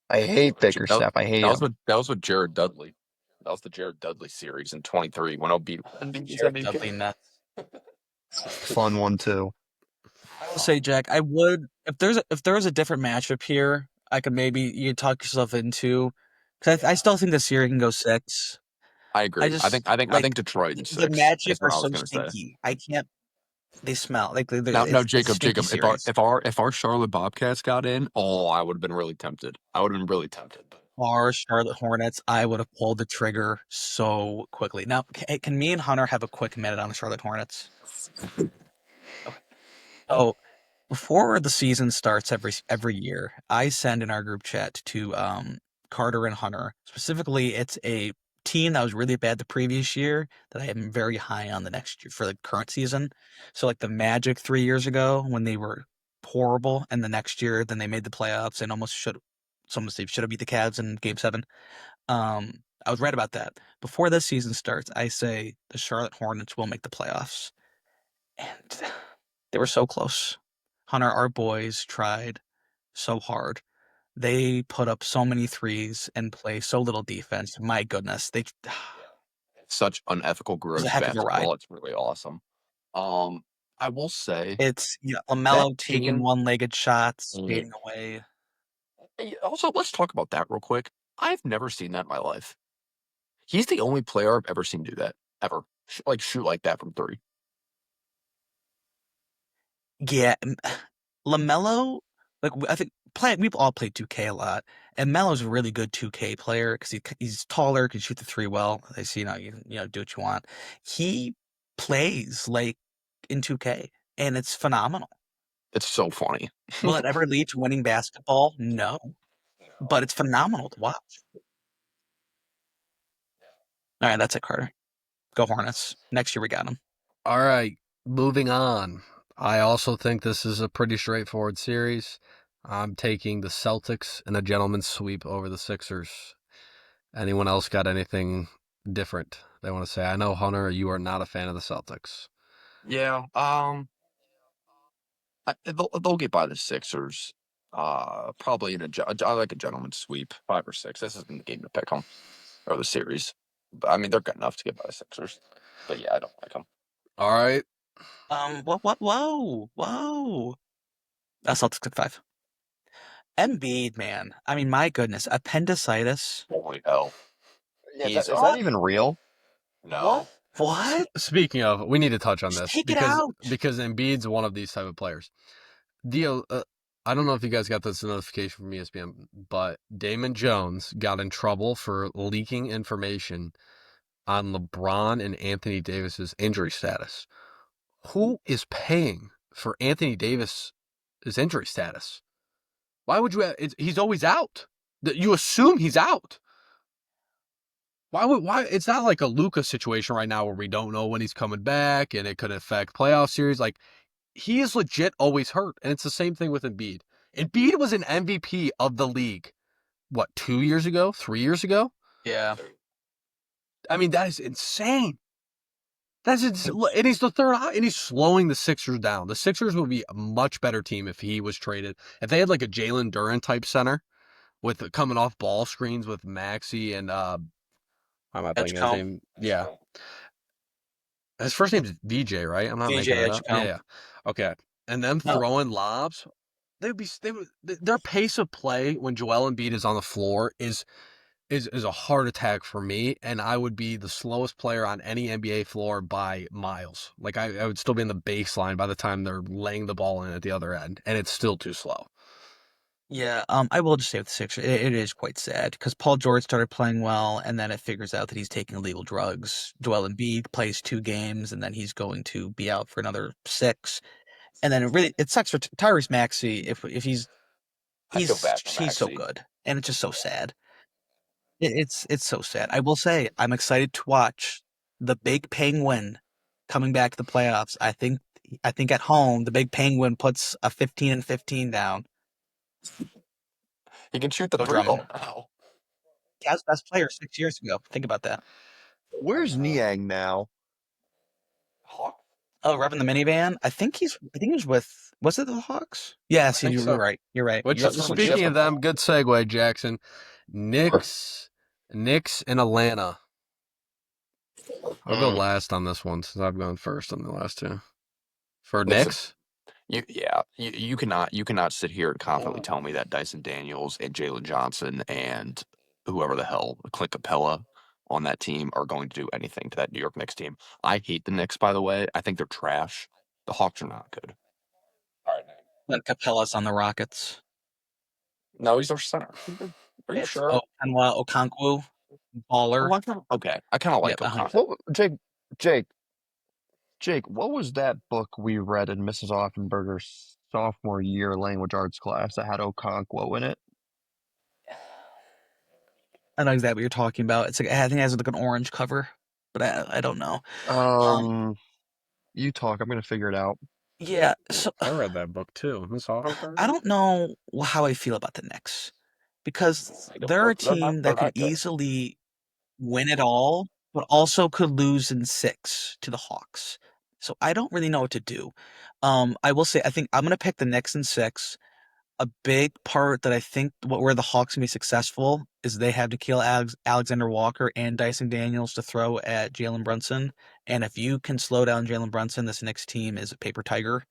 I hate That, Bickerstaff. I hate him. that was with Jared Dudley. That was the Jared Dudley series in 23 when beat Jared Dudley Nets. Fun one too. I will say, Jack, I would if there was a different matchup here, I could maybe you talk yourself into because I still think this year can go six. I I agree. just I like think Detroit in the six Magic is are what I was so gonna say. stinky. I can't. They smell like Now, it's a stinky Jacob, if our series. Charlotte Bobcats got in, oh, I would have been really tempted. I would have been really tempted. Our Charlotte Hornets, I would have pulled the trigger so quickly. Now, can me and Hunter have a quick minute on the Charlotte Hornets? Okay. So before the season starts every year, I send in our group chat to Carter and Hunter. Specifically, it's a team that was really bad the previous year that I am very high on the next year for the current season. So like the Magic 3 years ago when they were horrible, and the next year then they made the playoffs and almost they should have beat the Cavs in Game 7. I was right about that. Before this season starts, I say the Charlotte Hornets will make the playoffs, and they were so close. Hunter, our boys tried so hard. They put up so many threes and play so little defense. My goodness, they it Such unethical, was a gross heck of a ride. basketball. It's really awesome. I will say It's that LaMelo taking team. one-legged shots, fading away. Also, let's talk about that real quick. I've never seen that in my life. He's the only player I've ever seen do that ever. Like shoot like that from three. Yeah, LaMelo, like I think we've all played 2K a lot, and Melo's a really good 2K player because he's taller, can shoot the three well. They see you do what you want. He plays like in 2K, and it's phenomenal. It's so funny. Will it ever lead to winning basketball? No, but it's phenomenal to watch. All right, that's it, Carter. Go Hornets. Next year we got them. All right, moving on. I also think this is a pretty straightforward series. I'm taking the Celtics in a gentleman's sweep over the Sixers. Anyone else got anything different they want to say? I know, Hunter, you are not a fan of the Celtics. Yeah. They'll get by the Sixers. Probably I like a gentleman's sweep, 5 or 6. This isn't the game to pick them or the series. But I mean, they're good enough to get by the Sixers. But yeah, I don't like them. All right. Whoa. Celtics at 5. Embiid, man. I mean, my goodness, appendicitis. Holy hell, Yeah, he's is that even real? no. What? Speaking of, we need to touch on Just this take it out. because Embiid's one of these type of players. I don't know if you guys got this notification from ESPN, but Damon Jones got in trouble for leaking information on LeBron and Anthony Davis's injury status. Who is paying for Anthony Davis's injury status? Why would you? He's always out. You assume he's out. Why? It's not like a Luka situation right now where we don't know when he's coming back and it could affect playoff series. Like, he is legit always hurt, and it's the same thing with Embiid. Embiid was an MVP of the league, what, 2 years ago, 3 years ago? Yeah. I mean, that is insane. And he's the third, and he's slowing the Sixers down. The Sixers would be a much better team if he was traded. If they had like a Jalen Duren type center with coming off ball screens with Maxey and how am I blanking his Edgecombe. name? Yeah. His first name's VJ, right? I'm not making VJ that up. Edgecombe. Yeah. Okay. And them No. throwing lobs, their pace of play when Joel Embiid is on the floor is a heart attack for me, and I would be the slowest player on any NBA floor by miles. Like, I would still be in the baseline by the time they're laying the ball in at the other end, and it's still too slow. Yeah, I will just say with the Sixers, it is quite sad because Paul George started playing well, and then it figures out that he's taking illegal drugs. Joel Embiid plays 2 games, and then he's going to be out for another 6. And then it sucks for Tyrese Maxey if I feel bad for he's so Maxey. good, and it's just so sad. It's so sad. I will say I'm excited to watch the Big Penguin coming back to the playoffs. I think at home the Big Penguin puts a 15-15 down. He can shoot the Go three Dragon. ball now. Cavs best player 6 years ago. Think about that. Where's Niang now? Hawk? Oh, revving the minivan. I think he was with. Was it the Hawks? Yes, I think you're so. right. You're right. Which, You're, speaking of them, good segue, Jackson. Knicks in Atlanta. I'll go last on this one since I've gone first on the last two. For Knicks? You cannot sit here and confidently tell me that Dyson Daniels and Jalen Johnson and whoever the hell, Clint Capella on that team are going to do anything to that New York Knicks team. I hate the Knicks, by the way. I think they're trash. The Hawks are not good. All right. when Capella's on the Rockets. No, he's our center. Are you sure? Oh, Anwa Okonkwo, baller. Okay, I kind of like Yeah, Okonkwo. Jake, what was that book we read in Mrs. Offenberger's sophomore year language arts class that had Okonkwo in it? I know exactly what you're talking about. It's like I think it has like an orange cover, but I don't know. You talk. I'm gonna figure it out. Yeah, so I read that book too. I don't know how I feel about the Knicks because they're a team that could easily win it all, but also could lose in 6 to the Hawks. So I don't really know what to do. I will say I think I'm gonna pick the Knicks in 6. A big part that I think where the Hawks can be successful is they have to kill Alexander Walker and Dyson Daniels to throw at Jalen Brunson. And if you can slow down Jalen Brunson, this Knicks team is a paper tiger.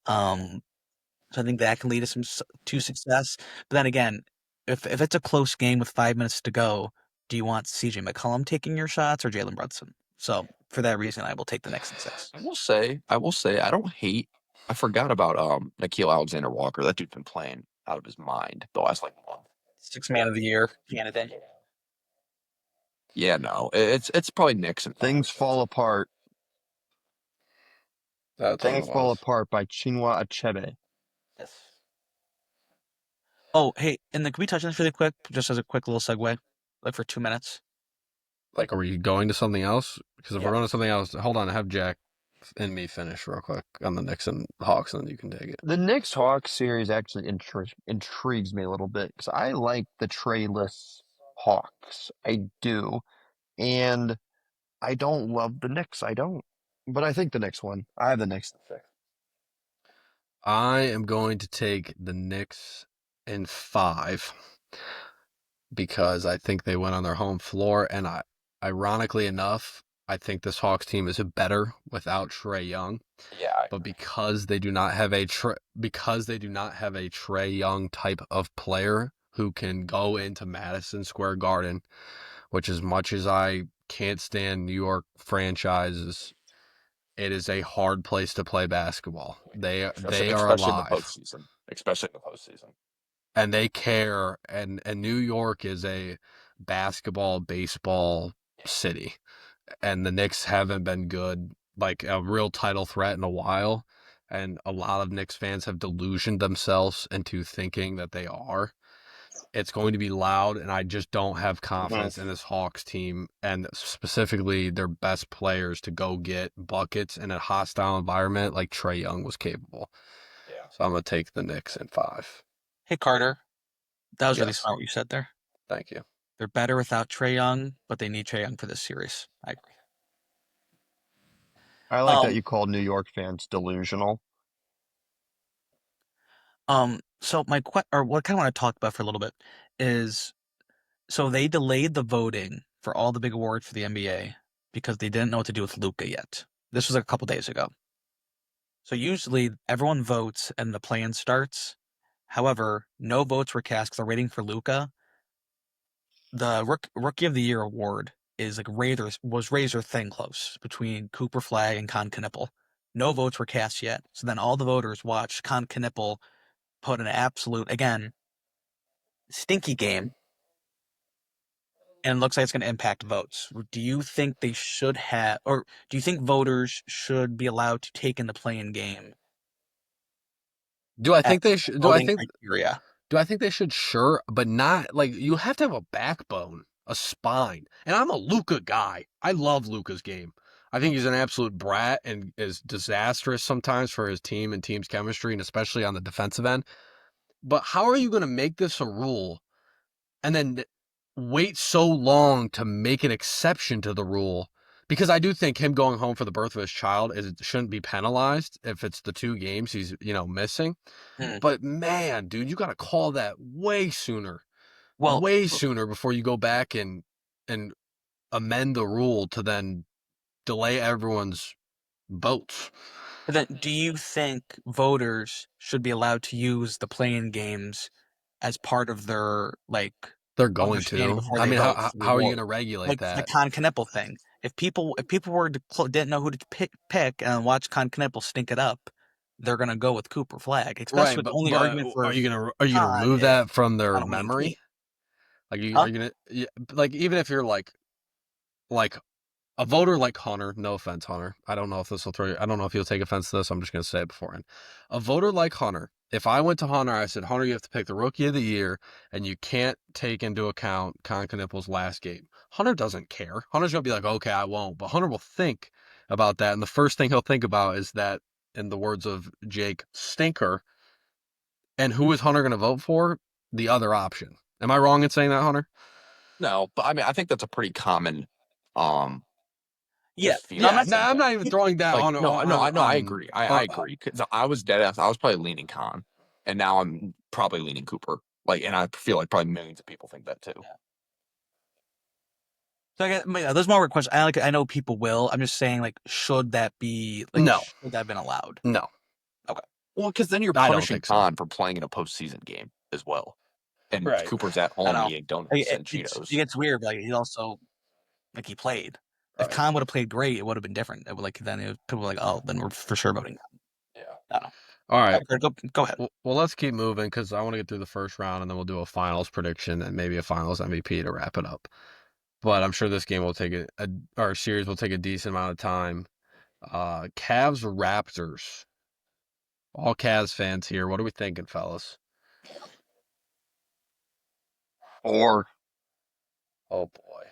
So I think that can lead to success. But then again, if it's a close game with 5 minutes to go, do you want CJ McCollum taking your shots or Jalen Brunson? So for that reason, I will take the Knicks in 6. I will say, I don't hate. I forgot about Nickeil Alexander Walker. That dude's been playing out of his mind the last month. 6 man of the year candidate. Yeah, no, it's probably Knicks and Things Fall Apart. Things Fall Apart by Chinua Achebe. Yes. Oh, hey, and then can we touch on this really quick, just as a quick little segue, like for 2 minutes? Like, are we going to something else? Because if we're going to something else, hold on, have Jack and me finish real quick on the Knicks and Hawks, and then you can take it. The Knicks Hawks series actually intrigues me a little bit because I like the trayless Hawks. I do. And I don't love the Knicks. I don't. But I think the Knicks won. I have the Knicks in 6. I am going to take the Knicks in 5 because I think they went on their home floor, and ironically enough, I think this Hawks team is better without Trae Young. Yeah, I But agree. because they do not have a Trae Young type of player who can go into Madison Square Garden, which as much as I can't stand New York franchises, it is a hard place to play basketball. They are Especially in the alive postseason. Especially in the postseason. and they care, and New York is a basketball baseball city, and the Knicks haven't been good, like a real title threat in a while, and a lot of Knicks fans have delusioned themselves into thinking that they are. It's going to be loud, and I just don't have confidence in this Hawks team, and specifically their best players to go get buckets in a hostile environment like Trae Young was capable. Yeah. So I'm going to take the Knicks in 5. Hey, Carter. That was really Yes. smart what you said there. Thank you. They're better without Trae Young, but they need Trae Young for this series. I agree. I like that Um, you called New York fans delusional. so or what I kind of want to talk about for a little bit is, so they delayed the voting for all the big awards for the NBA because they didn't know what to do with Luca yet. This was a couple days ago. So usually everyone votes and the plan starts. However, no votes were cast because they're waiting for Luca. The Rookie of the Year award is like razor thin close between Cooper Flag and Con Knipple. No votes were cast yet. So then all the voters watched Con Knipple put an absolute, again, stinky game, and it looks like it's going to impact votes. Do you think they should have, or do you think voters should be allowed to take in the playing game Do I as think they should? voting criteria? Do I think they should? Sure, but not like you have to have a backbone, a spine. And I'm a Luca guy. I love Luca's game. I think he's an absolute brat and is disastrous sometimes for his team and team's chemistry, and especially on the defensive end. But how are you going to make this a rule and then wait so long to make an exception to the rule? Because I do think him going home for the birth of his child shouldn't be penalized if it's the 2 games he's missing. Hmm. But man, dude, you got to call that Well, way sooner before you go back and amend the rule to then delay everyone's votes. but then do you think voters should be allowed to use the playing games as part of their like They're going understanding to. before I they mean, vote for the how are you award? going to regulate Like the that? Con Knipple thing. If people were to didn't know who to pick and watch Con Knipple stink it up, they're gonna go with Cooper Flag. Especially Right, with the but only argument for are you gonna Con remove is that from their on a winning team. memory? Like Huh? are you gonna like even if you're like a voter like Hunter, no offense, Hunter. I don't know if this will throw you. I don't know if you'll take offense to this. I'm just going to say it beforehand. A voter like Hunter, if I went to Hunter, I said, Hunter, you have to pick the Rookie of the Year, and you can't take into account Con Knipple's last game. Hunter doesn't care. Hunter's going to be like, okay, I won't. But Hunter will think about that, and the first thing he'll think about is that, in the words of Jake, stinker. And who is Hunter going to vote for? The other option. Am I wrong in saying that, Hunter? No, but I mean, I think that's a pretty common, Yeah. just No, I'm feeling Yeah, not out no, there. I'm not even throwing that Like, on no, I agree. I on agree. Because I was dead ass. I was probably leaning Con, and now I'm probably leaning Cooper. Like, and I feel like probably millions of people think that too. So there's more questions. I know people will. I'm just saying, like, should that no, have been allowed? no. Okay. Well, because then you're I don't punishing think so. Con for playing in a postseason game as well, and Right. Cooper's at I home know. eating donuts and It Cheetos. gets weird. Like he also like he played. If Right. Khan would have played great, it would have been different. It would people were like, oh, then we're for sure voting. Yeah. I don't know. All right. Go ahead. Well, let's keep moving because I want to get through the first round and then we'll do a finals prediction and maybe a finals MVP to wrap it up. But I'm sure this game will take our series will take a decent amount of time. Cavs Raptors. All Cavs fans here. What are we thinking, fellas? Or Oh boy.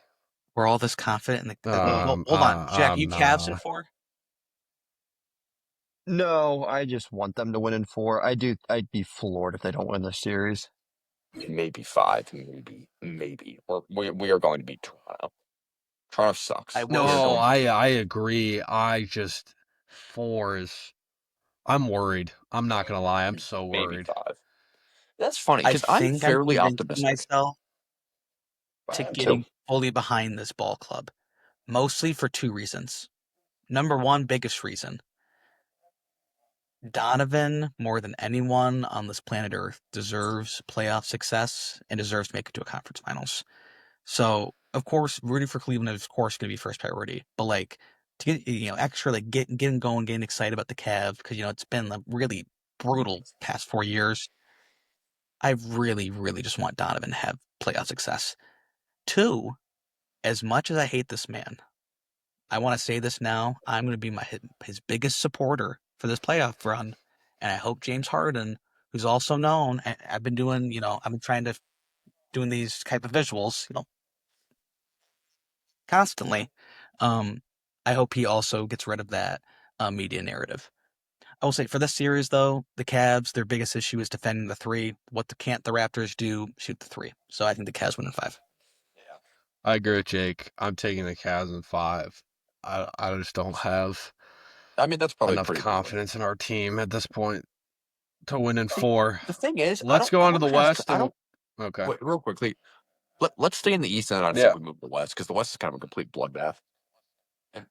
We're all this confident. Well, hold on, Jack. I'm You Cavs in not. 4? no, I just want them to win in 4. I'd be floored if they don't win this series. Maybe 5, maybe. We are going to beat Toronto. Toronto sucks. I We are wish. going to beat I agree. I just 4 is. I'm worried. I'm not gonna lie, I'm so maybe worried. 5. That's funny I because I'm think I'm fairly convincing optimistic. myself I to am too. getting fully behind this ball club, mostly for 2 reasons. Number one, biggest reason. Donovan, more than anyone on this planet Earth, deserves playoff success and deserves to make it to a conference finals. So, of course, rooting for Cleveland is, of course, going to be first priority. But, like, to get, extra, like, getting going, getting excited about the Cavs, because, it's been a really brutal past 4 years. I really, really just want Donovan to have playoff success. 2, as much as I hate this man, I want to say this now. I'm going to be his biggest supporter for this playoff run, and I hope James Harden, who's also known. I've been doing, I've been trying to doing these type of visuals, constantly. I hope he also gets rid of that media narrative. I will say for this series though, the Cavs, their biggest issue is defending the 3. What can't the Raptors do? Shoot the 3. So I think the Cavs win in 5. I agree with Jake. I'm taking the Cavs in 5. I just don't have I mean, that's probably enough pretty reasonable. confidence in our team at this point to win in 4. The thing is, Let's go on to the West. I don't. Okay. Wait, real quickly. Let's stay in the East, and I Yeah. think we move to the West because the West is kind of a complete bloodbath. And,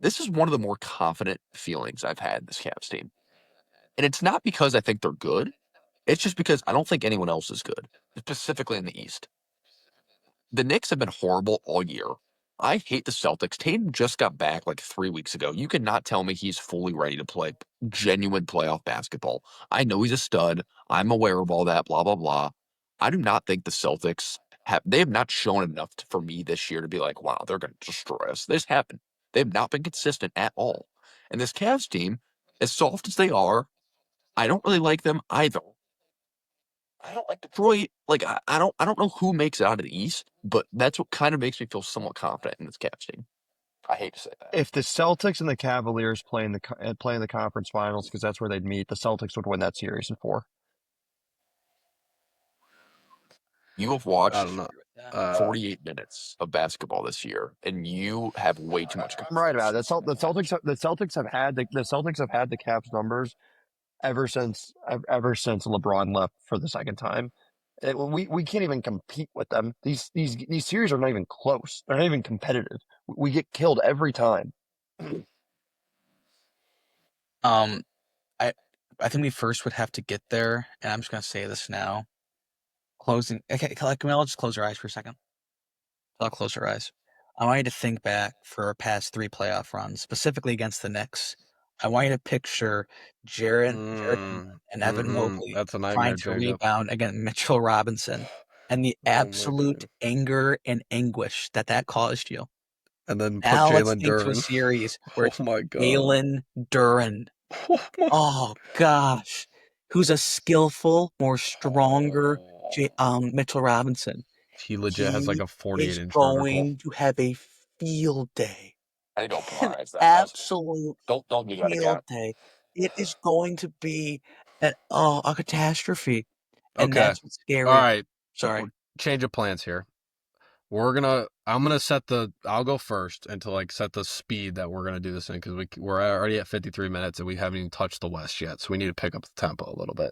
this is one of the more confident feelings I've had in this Cavs team, and it's not because I think they're good. It's just because I don't think anyone else is good, specifically in the East. The Knicks have been horrible all year. I hate the Celtics. Tatum just got back like 3 weeks ago. You cannot tell me he's fully ready to play genuine playoff basketball. I know he's a stud. I'm aware of all that, blah, blah, blah. I do not think the Celtics they have not shown enough for me this year to be like, wow, they're going to destroy us. They just haven't. They have not been consistent at all. And this Cavs team, as soft as they are, I don't really like them either. I don't like Detroit. Like I don't know who makes it out of the East, but that's what kind of makes me feel somewhat confident in this Cavs team. I hate to say that. If the Celtics and the Cavaliers play in the conference finals, because that's where they'd meet, the Celtics would win that series in 4. You have I watched don't know. 48 minutes of basketball this year, and you have way too much I'm right about it. confidence. The Celtics have had the Celtics have had the Cavs numbers ever since LeBron left for the second time. We can't even compete with them. These series are not even close. They're not even competitive. We get killed every time. Um, I I think we first would have to get there, and I'm just gonna say this now. Closing. Okay, can we all just close our eyes for a second? I'll close our eyes. I want you to think back for our past 3 playoff runs, specifically against the Knicks. I want you to picture Jared Allen and Evan Mobley That's a trying nightmare, to Jacob. rebound against Mitchell Robinson, and the Oh my absolute goodness. anger and anguish that caused you. And then put Now let's Jalen think to a Duren. series where Oh it's my god. Jalen Duren. Oh my. Oh gosh, who's a skillful, more stronger Mitchell Robinson. He legit has like He a 48 is inch vertical. going to have a field day, I need to open an my eyes. That was absolute don't do that field again. day. It is going to be a catastrophe, and Okay. that's what's All scary. right. Sorry. Change of plans here. I'll go first and to like set the speed that we're gonna do this in because we're already at 53 minutes and we haven't even touched the West yet, so we need to pick up the tempo a little bit.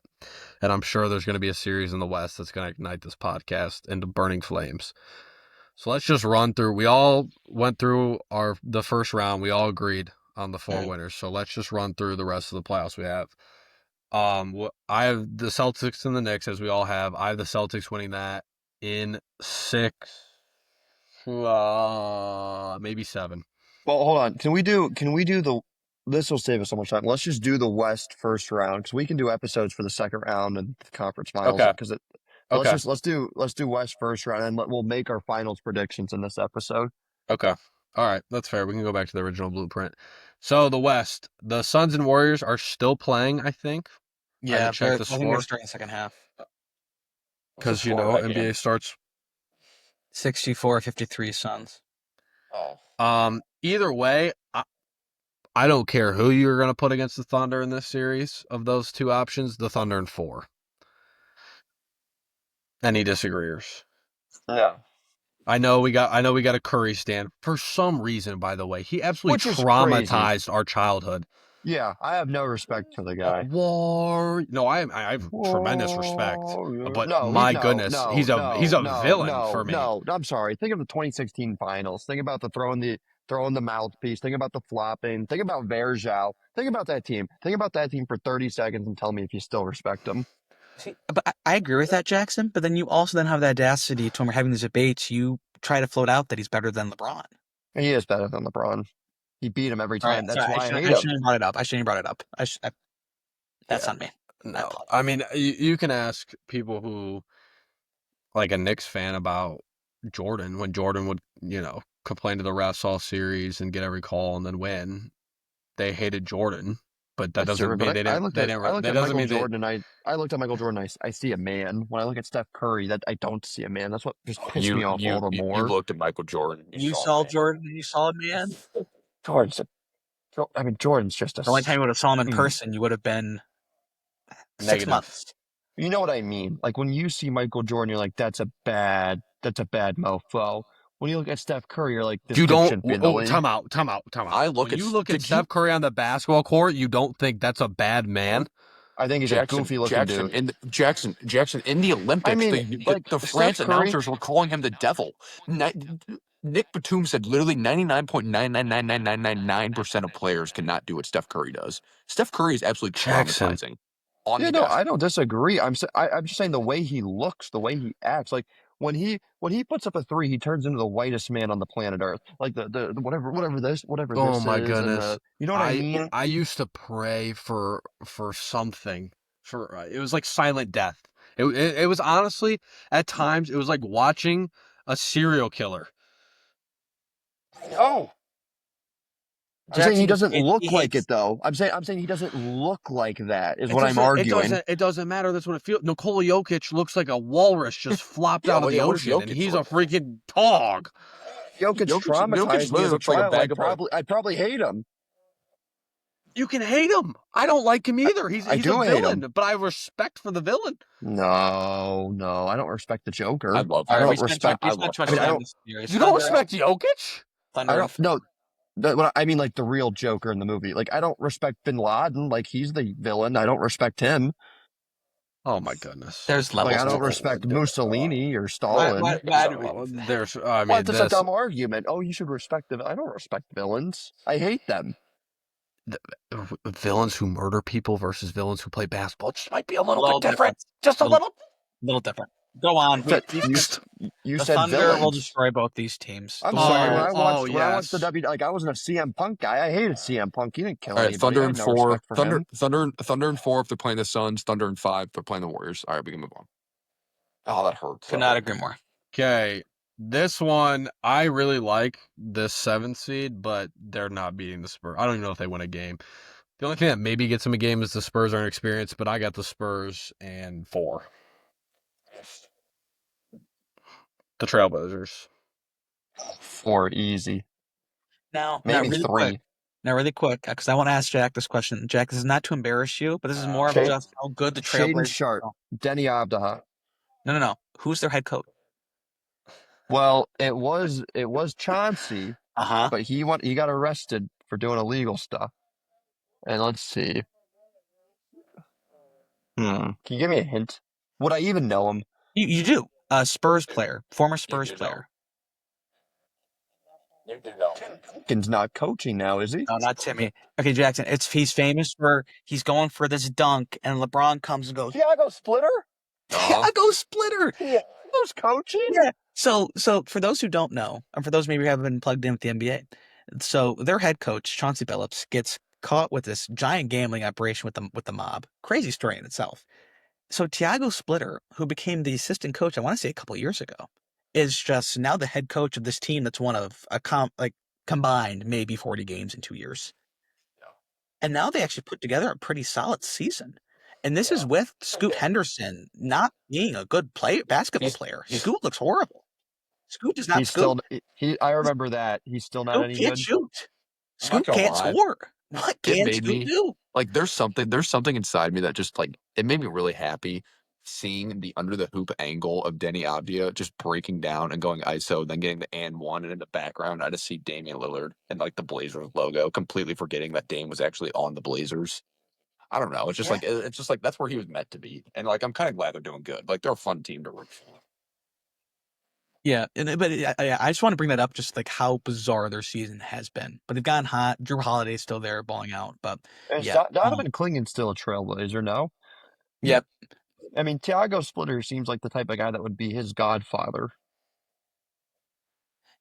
And I'm sure there's gonna be a series in the West that's gonna ignite this podcast into burning flames. So let's just run through. We all went through the first round. We all agreed on the 4 winners. So let's just run through the rest of the playoffs we have. I have the Celtics and the Knicks, as we all have. I have the Celtics winning that in 6, maybe 7. Well, hold on. Can we do the? This will save us so much time. Let's just do the West first round because we can do episodes for the second round and the conference finals. Okay. Because Okay. let's do West first round and we'll make our finals predictions in this episode. Okay. All right. That's fair. We can go back to the original blueprint. So the West, the Suns and Warriors are still playing, I think. Yeah, check the I think they're score starting the second half. because, What's the score of that game? NBA starts. 64-53 Suns. Oh. Either way, I don't care who you're going to put against the Thunder in this series of those 2 options, the Thunder in 4. Any disagreeers? Yeah. I know we got a Curry stand for some reason, by the way. He absolutely Which is crazy. traumatized our childhood. Yeah, I have no respect for the guy. War. No, I have tremendous respect. But my goodness, he's a villain for me. No, I'm sorry. Think of the 2016 finals. Think about the throwing the mouthpiece. Think about the flopping. Think about Verjao. Think about that team. Think about that team for 30 seconds and tell me if you still respect them. See, but I agree with that, Jackson. But then you also then have the audacity to when we're having these debates, you try to float out that he's better than LeBron. He is better than LeBron. He beat him every All right, time. That's sorry, why I hate I him. shouldn't have brought it up. I shouldn't have brought it up. That's Yeah. on me. No, I mean, you can ask people who, like a Knicks fan, about Jordan when Jordan would, complain to the refs all series and get every call and then win. They hated Jordan, but that That's doesn't true. mean But they I didn't. looked They at didn't. I looked That at doesn't Michael mean they. Jordan. I looked at Michael Jordan. I see a man. When I look at Steph Curry, that I don't see a man. That's what just pissed me off all the You more. looked at Michael Jordan. You saw Jordan. You saw a man. Jordan's Jordan's just The only time you would have saw him in Mm. person, you would have been 6 Negative. months. You know what I mean? Like when you see Michael Jordan, you're like, that's a bad mofo. When you look at Steph Curry, you're like, this You kid don't. shouldn't be in the league. Time out. I look When at you look at did Steph Curry on the basketball court, you don't think that's a bad man. I think he's a goofy looking dude. Jackson in the Olympics. I mean, the France announcers were calling him the devil. Nick Batum said literally 99.9999999% of players cannot do what Steph Curry does. Steph Curry is absolutely traumatizing. Yeah, no, I don't disagree. I'm just saying the way he looks, the way he acts, like when he puts up a three, he turns into the whitest man on the planet Earth. Like the whatever this Oh my is, goodness! and you know what I mean? I used to pray for something. It was like silent death. It was honestly at times it was like watching a serial killer. Oh. I'm saying he doesn't look he like hates- it though. I'm saying he doesn't look like that. Is what I'm arguing. It doesn't matter. That's what it feels. Nikola Jokic looks like a walrus just flopped out of the ocean, and he's a freaking dog. Jokic traumatized me as a child. I'd probably hate him. You can hate him. I don't like him either. He's a villain, but I have respect for the villain. No, I don't respect the Joker. I love. I don't respect. You don't respect Jokic? I don't. No. I mean, like the real Joker in the movie. Like, I don't respect Bin Laden. Like, he's the villain. I don't respect him. Oh my goodness. There's levels. Like, I don't respect Mussolini or Stalin. That's a dumb argument. Oh, you should respect them. I don't respect villains. I hate them. Villains who murder people versus villains who play basketball just might be a little bit different. Just a little different. Go on. You the said Thunder villains. will destroy both these teams. I'm sorry. When I watched the I wasn't a CM Punk guy. I hated CM Punk. He didn't kill anybody. Thunder and 4. Thunder and 4 if they're playing the Suns. Thunder and 5 if they're playing the Warriors. All right, we can move on. Oh, that hurts. Could not agree more. Okay. This one, I really like this 7th seed, but they're not beating the Spurs. I don't even know if they win a game. The only thing that maybe gets them a game is the Spurs aren't experienced, but I got the Spurs and 4. The Trailblazers. 4 easy. Now, maybe 3. Now, really quick, because I want to ask Jack this question. Jack, this is not to embarrass you, but this is more of just how good the Trailblazers are. Shaden Sharp, Denny Abdaha. No. Who's their head coach? Well, it was Chauncey. But he got arrested for doing illegal stuff. And let's see. Can you give me a hint? Would I even know him? You do. Spurs player, former Spurs player. You do know. Tim's not coaching now, is he? No, not Timmy. Okay, Jackson. He's famous for he's going for this dunk, and LeBron comes and goes, Thiago Splitter? Thiago Splitter. Thiago's coaching? Yeah. So for those who don't know, and for those maybe who haven't been plugged in with the NBA, so their head coach Chauncey Billups gets caught with this giant gambling operation with the mob. Crazy story in itself. So Thiago Splitter, who became the assistant coach, I want to say a couple years ago, is just now the head coach of this team that's one of combined maybe 40 games in 2 years. Yeah. And now they actually put together a pretty solid season. And this is with Scoot Henderson not being a good basketball player. Scoot looks horrible. Scoot does not scoot. I remember that. He's still not any good. Can't shoot. Scoot can't score. What can Scoot do? Like there's something inside me that just like it made me really happy seeing the under the hoop angle of Denny Avdia just breaking down and going ISO, then getting the and one, and in the background, I just see Damian Lillard and like the Blazers logo, completely forgetting that Dame was actually on the Blazers. I don't know. It's just like that's where he was meant to be, and like I'm kind of glad they're doing good. Like they're a fun team to root for. Yeah, but I just want to bring that up, just like how bizarre their season has been. But they've gotten hot. Drew Holiday's still there, balling out. But And yeah, Donovan Clingan's still a trailblazer, no? yep. I mean, Thiago Splitter seems like the type of guy that would be his godfather.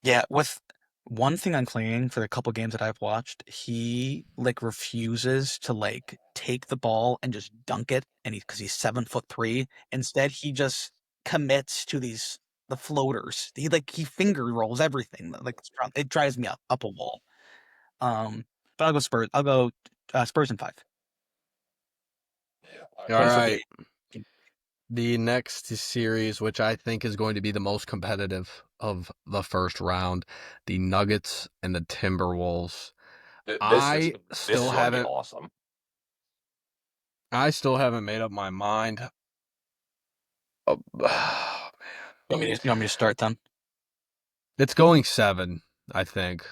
Yeah, with one thing on Cleaning for the couple games that I've watched, he like refuses to like take the ball and just dunk it, and because he's 7'3". Instead, he just commits to the floaters. He finger rolls everything. Like it drives me up a wall. But I'll go Spurs. I'll go Spurs in 5. All But it's right. okay. The next series, which I think is going to be the most competitive of the first round, the Nuggets and the Timberwolves. This is gonna be awesome. I still haven't made up my mind. Oh, man. You want me to start then? It's going 7, I think.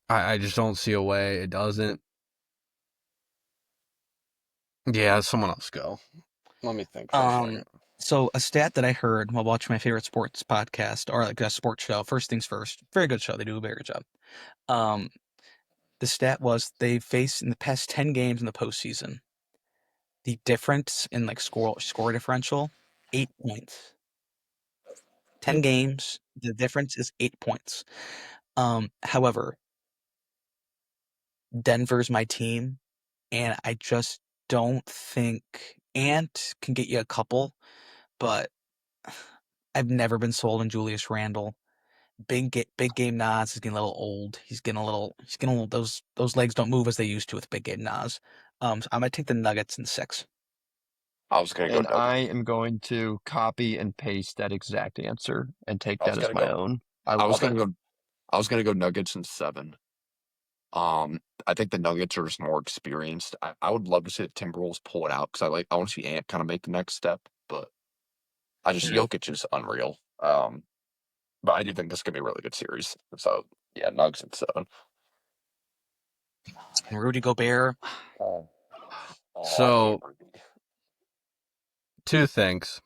I just don't see a way it doesn't. Yeah, someone else go. Let me think for a second. So a stat that I heard while watching my favorite sports podcast, or like a sports show, First Things First, very good show. They do a very good job. The stat was they faced in the past 10 games in the postseason, the difference in like score differential, 8 points. 10 games, the difference is 8 points. However, Denver's my team, and I just don't think Ant can get you a couple, but I've never been sold on Julius Randle. Big game Nas is getting a little old. He's getting a little those legs don't move as they used to with big game Nas. So I might take the Nuggets in 6. I was gonna go And Nuggets. I am going to copy and paste that exact answer and take that as my own. I was love it. I was gonna go Nuggets in 7. I think the Nuggets are just more experienced. I would love to see the Timberwolves pull it out because I want to see Ant kind of make the next step, but Jokic is unreal. But I do think this could be a really good series. So yeah, Nuggets in 7. And Rudy Gobert. So, 2 things.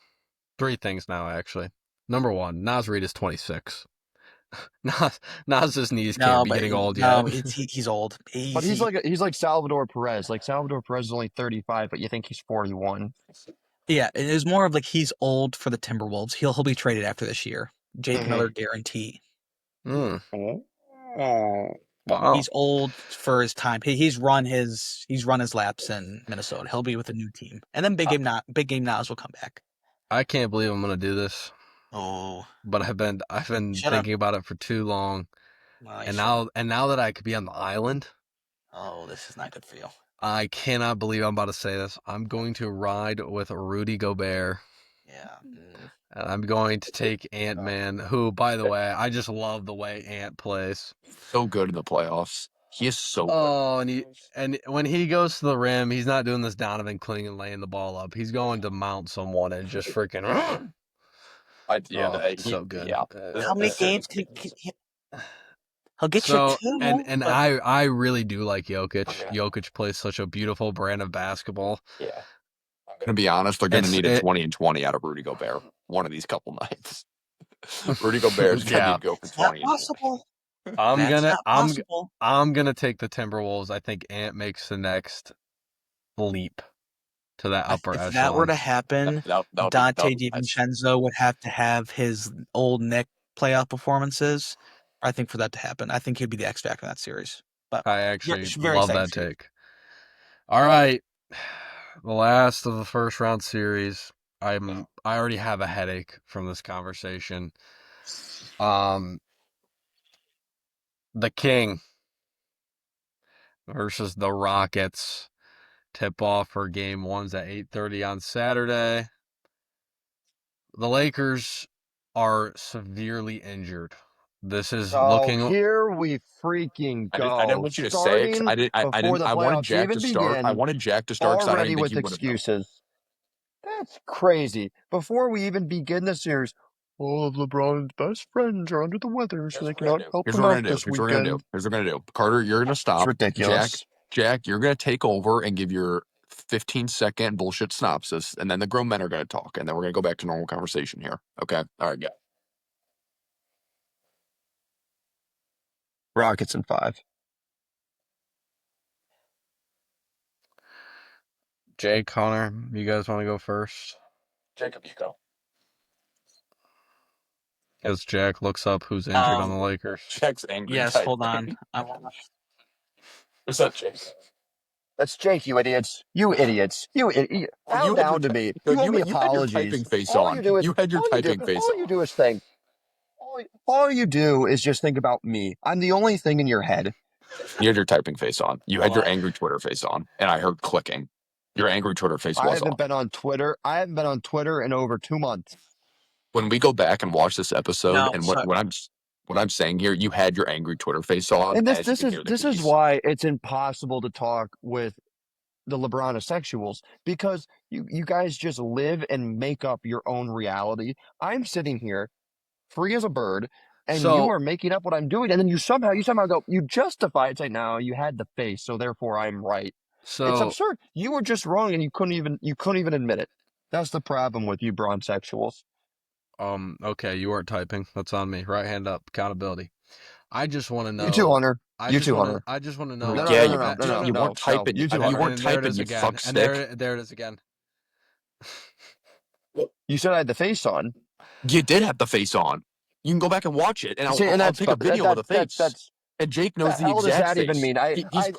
3 things now, actually. Number 1, Nas Reed is 26. Nas's knees can't be getting old yet. No, he's old. But he's like Salvador Perez. Like Salvador Perez is only 35, but you think he's 41. Yeah, it is more of like he's old for the Timberwolves. He'll be traded after this year. Jake Miller guarantee. Wow. He's old for his time. He's run his laps in Minnesota. He'll be with a new team, and then big game Nas will come back. I can't believe I'm gonna do this. Oh, but I've been thinking about it for too long, and now that I could be on the island. Oh, this is not good for you. I cannot believe I'm about to say this. I'm going to ride with Rudy Gobert. Yeah. And I'm going to take Ant-Man, who, by the way, I just love the way Ant plays. So good in the playoffs. He is so good. Oh, and when he goes to the rim, he's not doing this Donovan Clingan laying the ball up. He's going to mount someone and just freaking. So good. Yeah. How many games can he'll get you 2? And I really do like Jokic. Jokic plays such a beautiful brand of basketball. Yeah. I'm gonna be honest, they're gonna need a 20 and 20 out of Rudy Gobert one of these couple nights. Rudy Gobert's gonna go for 20. Possible. I'm gonna take the Timberwolves. I think Ant makes the next leap to that upper echelon. If that were to happen, Dante DiVincenzo would have to have his old Knicks playoff performances. I think for that to happen, I think he'd be the X factor in that series. But I actually love that take. All right, the last of the first round series. I already have a headache from this conversation. The King versus the Rockets. Tip off for game 1's at 8:30 on Saturday. The Lakers are severely injured. This is looking. Here we freaking go. I didn't want you to say it. I wanted Jack to start. I wanted Jack to start. Already with excuses. That's crazy. Before we even begin the series, all of LeBron's best friends are under the weather, so they cannot help Here's him what we're out gonna do. this Here's what we're gonna do. weekend. Here's what we're gonna do. Carter, you're gonna It's stop. ridiculous. Jack, you're gonna take over and give your 15-second bullshit synopsis, and then the grown men are gonna talk, and then we're gonna go back to normal conversation here. Okay? All right, go. Rockets in 5. Jay, Connor, you guys want to go first? Jacob, you go. As Jack looks up who's injured on the Lakers. Jack's angry. Yes, hold on. What's up, Jake? That's Jake, you idiots. You idiots. You idiot. Bow down to me. You owe me You had your apologies. typing face All on. you do is You had your typing face all on. you do is think. All you do is just think about me. I'm the only thing in your head. You had your typing face on. You had your angry Twitter face on, and I heard clicking. Your angry Twitter face I was haven't on. been on Twitter. I haven't been on Twitter in over 2 months. When we go back and watch this episode, No, and so- what I'm saying here, you had your angry Twitter face on. And as you this can is hear the this is keys. why it's impossible to talk with the LeBronisexuals, because you guys just live and make up your own reality. I'm sitting here free as a bird, and you So- are making up what I'm doing, and then you somehow go, you justify it, say, no, you had the face, so therefore I'm right. It's So absurd. You were just wrong, and you couldn't even admit it. That's the problem with you bronsexuals. okay, you weren't typing. That's on me. Right hand up. Accountability. I just want to know. You too, Hunter. I You just too, wanna- Hunter. I just want to know. No, Yeah, no, you no, weren't typing. you too, You Hunter. weren't And there it typing. is You again. fuck And stick. there it is again. You said I had the face on. You did have the face on. You can go back and watch it, and See, and I'll that's take a video of the face. that's And Jake the knows the hell does exact that face. even mean?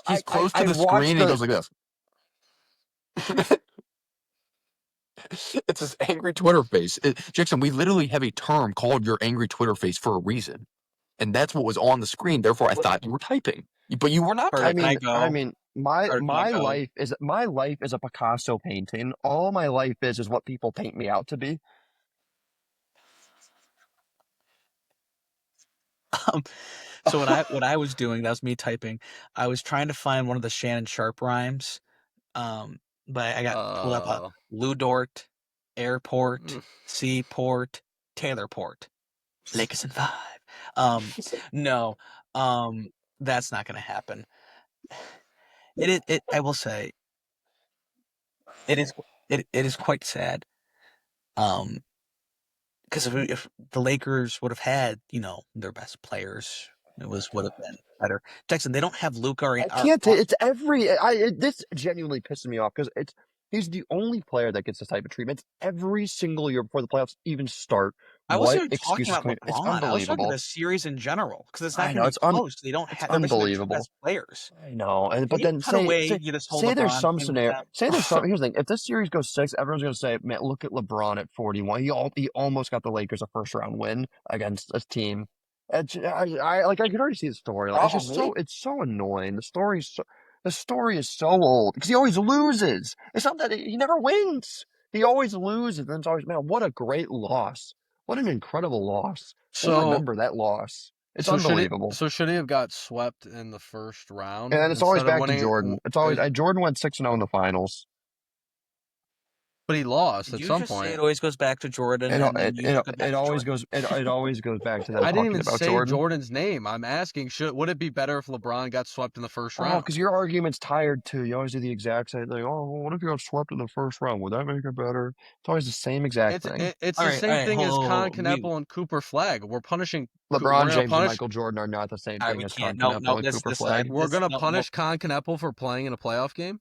He's close to the watched screen, and he goes like this. It's his angry Twitter face. Jackson, we literally have a term called your angry Twitter face for a reason. And that's what was on the screen. Therefore, I thought you were typing. But you were not Carter, typing. can I go? I mean, my Or can I go? life is a Picasso painting. All my life is what people paint me out to be. So what I was doing, that was me typing. I was trying to find one of the Shannon Sharp rhymes, but I got pulled up a Lou Dort, Airport, Seaport, Taylorport, Lakers in 5. No, that's not going to happen. I will say, it is quite sad. Because if the Lakers would have had, their best players, would have been better. Jackson, they don't have Luka or I can't. It's this genuinely pisses me off because he's the only player that gets this type of treatment every single year before the playoffs even start. I wasn't even talking excuses about come in? It's LeBron. I was talking unbelievable. about the series in general because it's not I know, going it's to be close. They don't it's have. They're missing their two unbelievable. best players. I know, but You then cut away this whole say there's LeBron some thing with scenario. them. Say there's some. Here's the thing: if this series goes 6, everyone's gonna say, "Man, look at LeBron at 41. He almost got the Lakers a first round win against a team." I could already see the story. Like, it's so annoying. The story is so old because he always loses. It's not that he never wins. He always loses. And it's always, man, what a great loss! What an incredible loss! We'll remember that loss. It's unbelievable. Should he have got swept in the first round? And it's always instead of back to winning? Jordan. It's always Jordan went 6-0 in the finals. But he lost at You some just say point. it always goes back to Jordan. It It always goes back to them. I didn't even about say Jordan. Jordan's name. I'm asking, would it be better if LeBron got swept in the first round? Oh, because your argument's tired too. You always do the exact same thing. Oh, well, what if you got swept in the first round? Would that make it better? It's always the same exact thing. It's the same thing as Con Kneppel Kneppel and Cooper Flag. We're punishing LeBron James and Michael Jordan are not the same thing as Con Kneppel and Cooper Flag. We're gonna punish Con Kneppel for playing in a playoff game.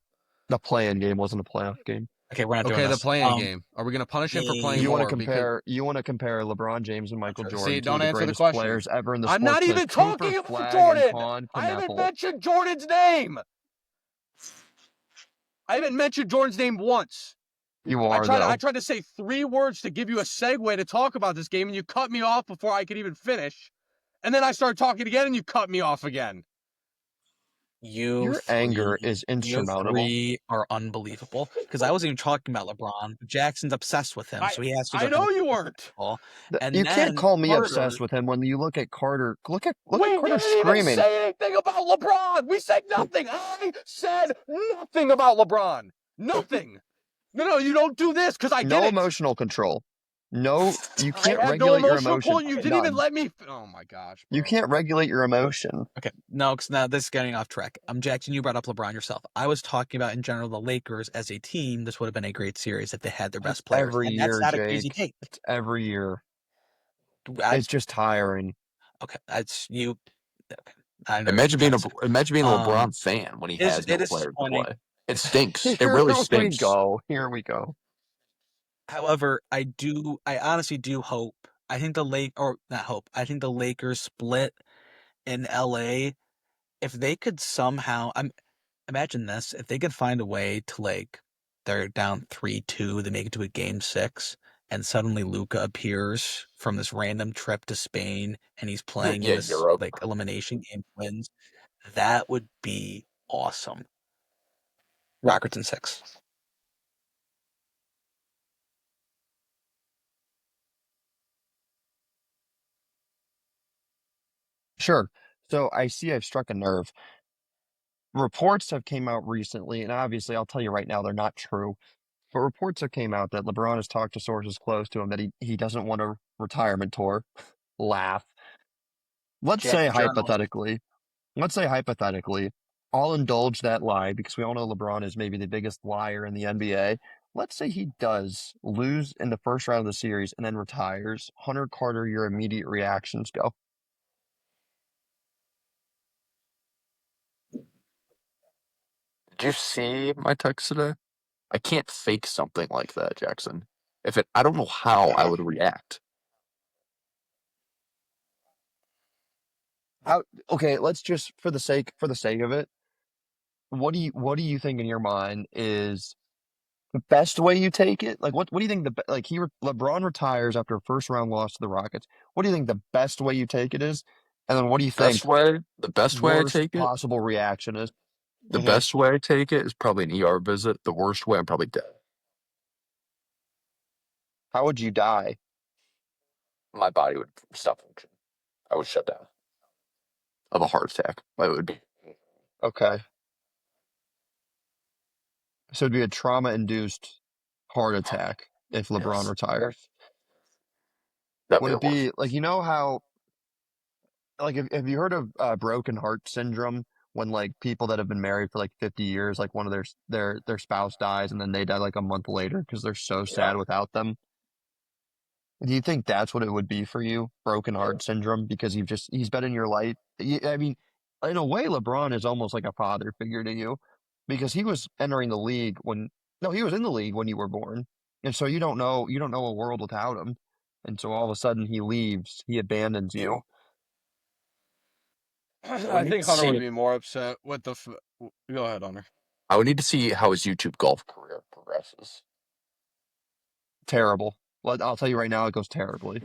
The play-in game wasn't a playoff game. Okay, we're not doing this. The play-in game. Are we going to punish him for playing You more? want to compare LeBron James and Michael Jordan to don't the answer the greatest question. players ever in the sport? I'm not even talking about Jordan. I haven't mentioned Jordan's name. I haven't mentioned Jordan's name once. You are, I tried to say 3 words to give you a segue to talk about this game, and you cut me off before I could even finish. And then I started talking again, and you cut me off again. Your anger is insurmountable. You are unbelievable. Because I wasn't even talking about LeBron. Jackson's obsessed with him, so he has to. I know you weren't. And you can't call me obsessed with him when you look at Carter. Look at Carter screaming. We didn't even say anything about LeBron. We said nothing. I said nothing about LeBron. Nothing. No, you don't do this because I No get it. emotional control. No, you I can't had no regulate your emotional emotion. pull. You didn't even let me. Oh my gosh, bro. You can't regulate your emotion. Okay, no, because now this is getting off track. Jackson, you brought up LeBron yourself. I was talking about in general the Lakers as a team. This would have been a great series if they had their It's best players, every and that's year, not a crazy Jake. take. It's every year. I, It's just tiring. okay, that's you. Okay, I know Imagine being what imagine being a you're trying to say. LeBron fan when he It is has no it is players to disappointing. play. It stinks. It Here really we stinks. go. Here we go. However, I honestly do hope. I think I think the Lakers split in LA. If they could somehow, imagine this, if they could find a way to like, they're down 3-2, they make it to a game 6, and suddenly Luca appears from this random trip to Spain, and he's playing in Yeah, this Europe. like elimination game, wins, that would be awesome. Rockets in 6. Sure. So I see I've struck a nerve. Reports have came out recently, and obviously I'll tell you right now they're not true. But reports have came out that LeBron has talked to sources close to him that he doesn't want a retirement tour. Laugh. Let's say Journalism. hypothetically, let's say hypothetically, I'll indulge that lie because we all know LeBron is maybe the biggest liar in the NBA. Let's say he does lose in the first round of the series and then retires. Hunter Carter, your immediate reactions go. Did you see my text today? I can't fake something like that, Jackson. I don't know how I would react. Okay, let's just for the sake of it, what do you think in your mind is the best way you take it? Like what do you think LeBron retires after a first round loss to the Rockets. What do you think the best way you take it is? And then what do you think The best way I worst take it, possible reaction is? the best way I take it is probably an ER visit. The worst way, I'm probably dead. How would you die? My body would stop functioning. I would shut down of a heart attack. I would be. Okay. So it'd be a trauma-induced heart attack if LeBron Yes, retires. that'd be Would the it worst. be like how have you heard of broken heart syndrome when like people that have been married for like 50 years, like one of their spouse dies and then they die like a month later because they're so Yeah, sad without them? Do you think that's what it would be for you, broken yeah. heart syndrome, because he's been in your life? I mean, in a way, LeBron is almost like a father figure to you because he was entering the league when no, he was in the league when you were born, and so you don't know a world without him, and so all of a sudden he leaves, he abandons you. I would I need think to Hunter would see. be more upset with the. Go ahead, Hunter. I would need to see how his YouTube golf career progresses. Terrible. Well, I'll tell you right now, it goes terribly.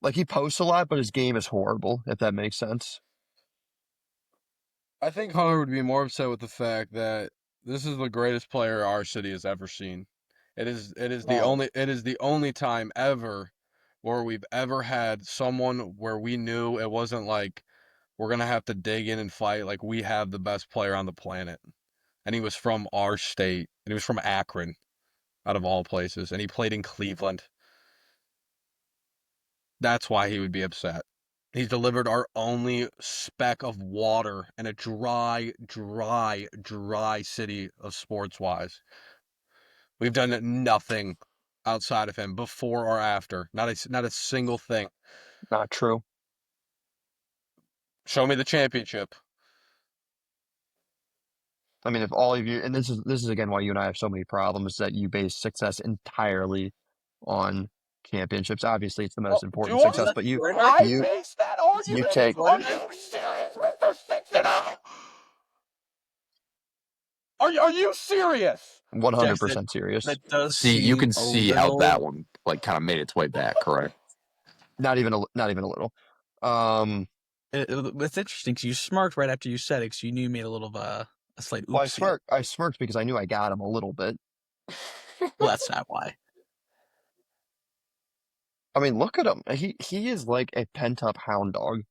Like he posts a lot, but his game is horrible. If that makes sense. I think Hunter would be more upset with the fact that this is the greatest player our city has ever seen. It is the only time ever where we've ever had someone where we knew it wasn't like we're gonna have to dig in and fight. Like we have the best player on the planet, and he was from our state, and he was from Akron, out of all places, and he played in Cleveland. That's why he would be upset. He's delivered our only speck of water in a dry, dry, dry city of sports wise. We've done nothing outside of him before or after. Not a single thing. Not true. Show me the championship. I mean, if all of you, and this is again why you and I have so many problems, that you base success entirely on championships. Obviously, it's the most important Do success, but I you base that you argument? take Are you serious, Mr. 60? Are you serious? Jackson, 100% serious. that does See, you seem can a see how that little. one like kind of made its way back, correct? Not even a little. Um, It's interesting because you smirked right after you said it because you knew you made a little of a slight well, oopsie. I smirked because I knew I got him a little bit. Well, that's not why. I mean, look at him. He is like a pent up hound dog.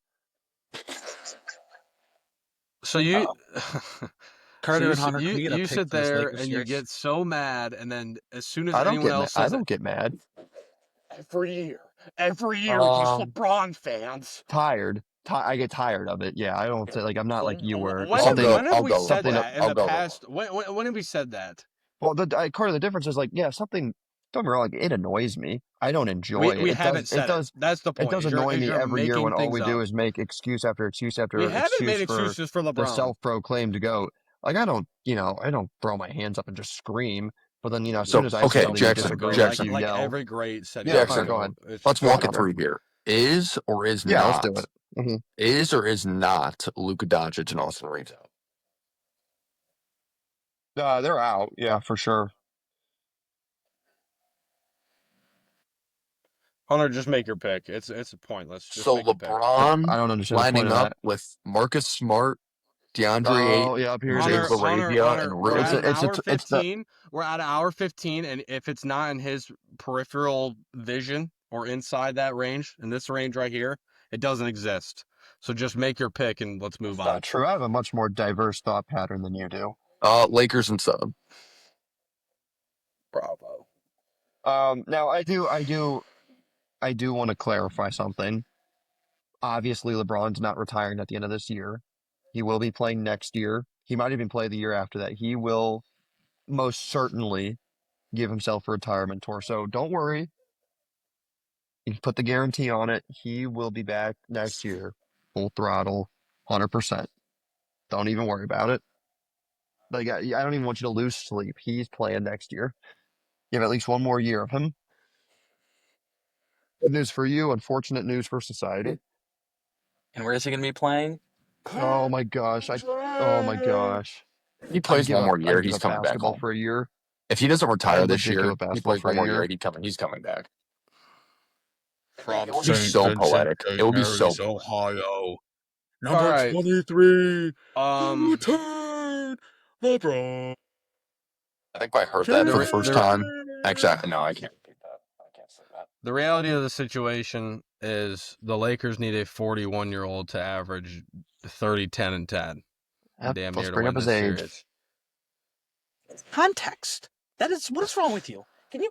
So you, Carter and Hunter, you, can we get a you pick sit for this there Lakers and you series? get so mad, and then as soon as I don't anyone get mad. else I says don't get mad. Every year, these LeBron fans. Tired. I get tired of it. Yeah, I don't say like I'm not like you were. when I'll have, go- when have I'll we go said LeBron. that in I'll the go past? When have we said that? Well, Carter, the difference is like, yeah, something. Don't get me wrong, like, it annoys me. I don't enjoy it. We It does. haven't It said it. does. That's the It point. does Is annoy me you're every year when making all things we do up. is make excuse after excuse We after haven't made excuse for excuses for the LeBron. self-proclaimed GOAT. Like I don't throw my hands up and just scream. But then as soon as I say okay, something you Jackson, disagree with, Jackson. you like yell. every great said. Yeah, Jackson, go ahead. Let's Go walk ahead, it through here. Is or is Yeah, let's not do it. is or is not Luka Doncic and Austin Reeves out? They're out. Yeah, for sure. Hunter, just make your pick. It's pointless. Just So make a pick. LeBron I don't understand the point lining of up that. with Marcus Smart, DeAndre Oh, Ayton, yeah, up here it Hunter, is. Jacob Arabia, and we're Rui. at an hour It's the 15. We're at an hour 15, and if it's not in his peripheral vision or inside that range, in this range right here, it doesn't exist. So just make your pick and let's move on. not true. I have a much more diverse thought pattern than you do. Lakers and Sun. Bravo. Now I do want to clarify something. Obviously, LeBron's not retiring at the end of this year. He will be playing next year. He might even play the year after that. He will most certainly give himself a retirement tour. So don't worry. You can put the guarantee on it. He will be back next year, full throttle, 100%. Don't even worry about it. Like I don't even want you to lose sleep. He's playing next year. You have at least one more year of him. Good news for you, unfortunate news for society. And where is he going to be playing? Oh my gosh. Oh my gosh. If he plays one more year, I'd give he's up coming back basketball home. for a year. If he doesn't retire I'd this legit give year, up he basketball plays for one a more year. year. He's coming back. From It would be so poetic. It would be so Ohio. Number Number 23. Return LeBron. I think I heard that for the first time. Actually, no, I can't repeat that. I can't say that. The reality of the situation is the Lakers need a 41-year-old to average 30, 10, and 10. Yep, Damn let's near to bring win up his this age. series. Context. That is what is wrong with you? Can you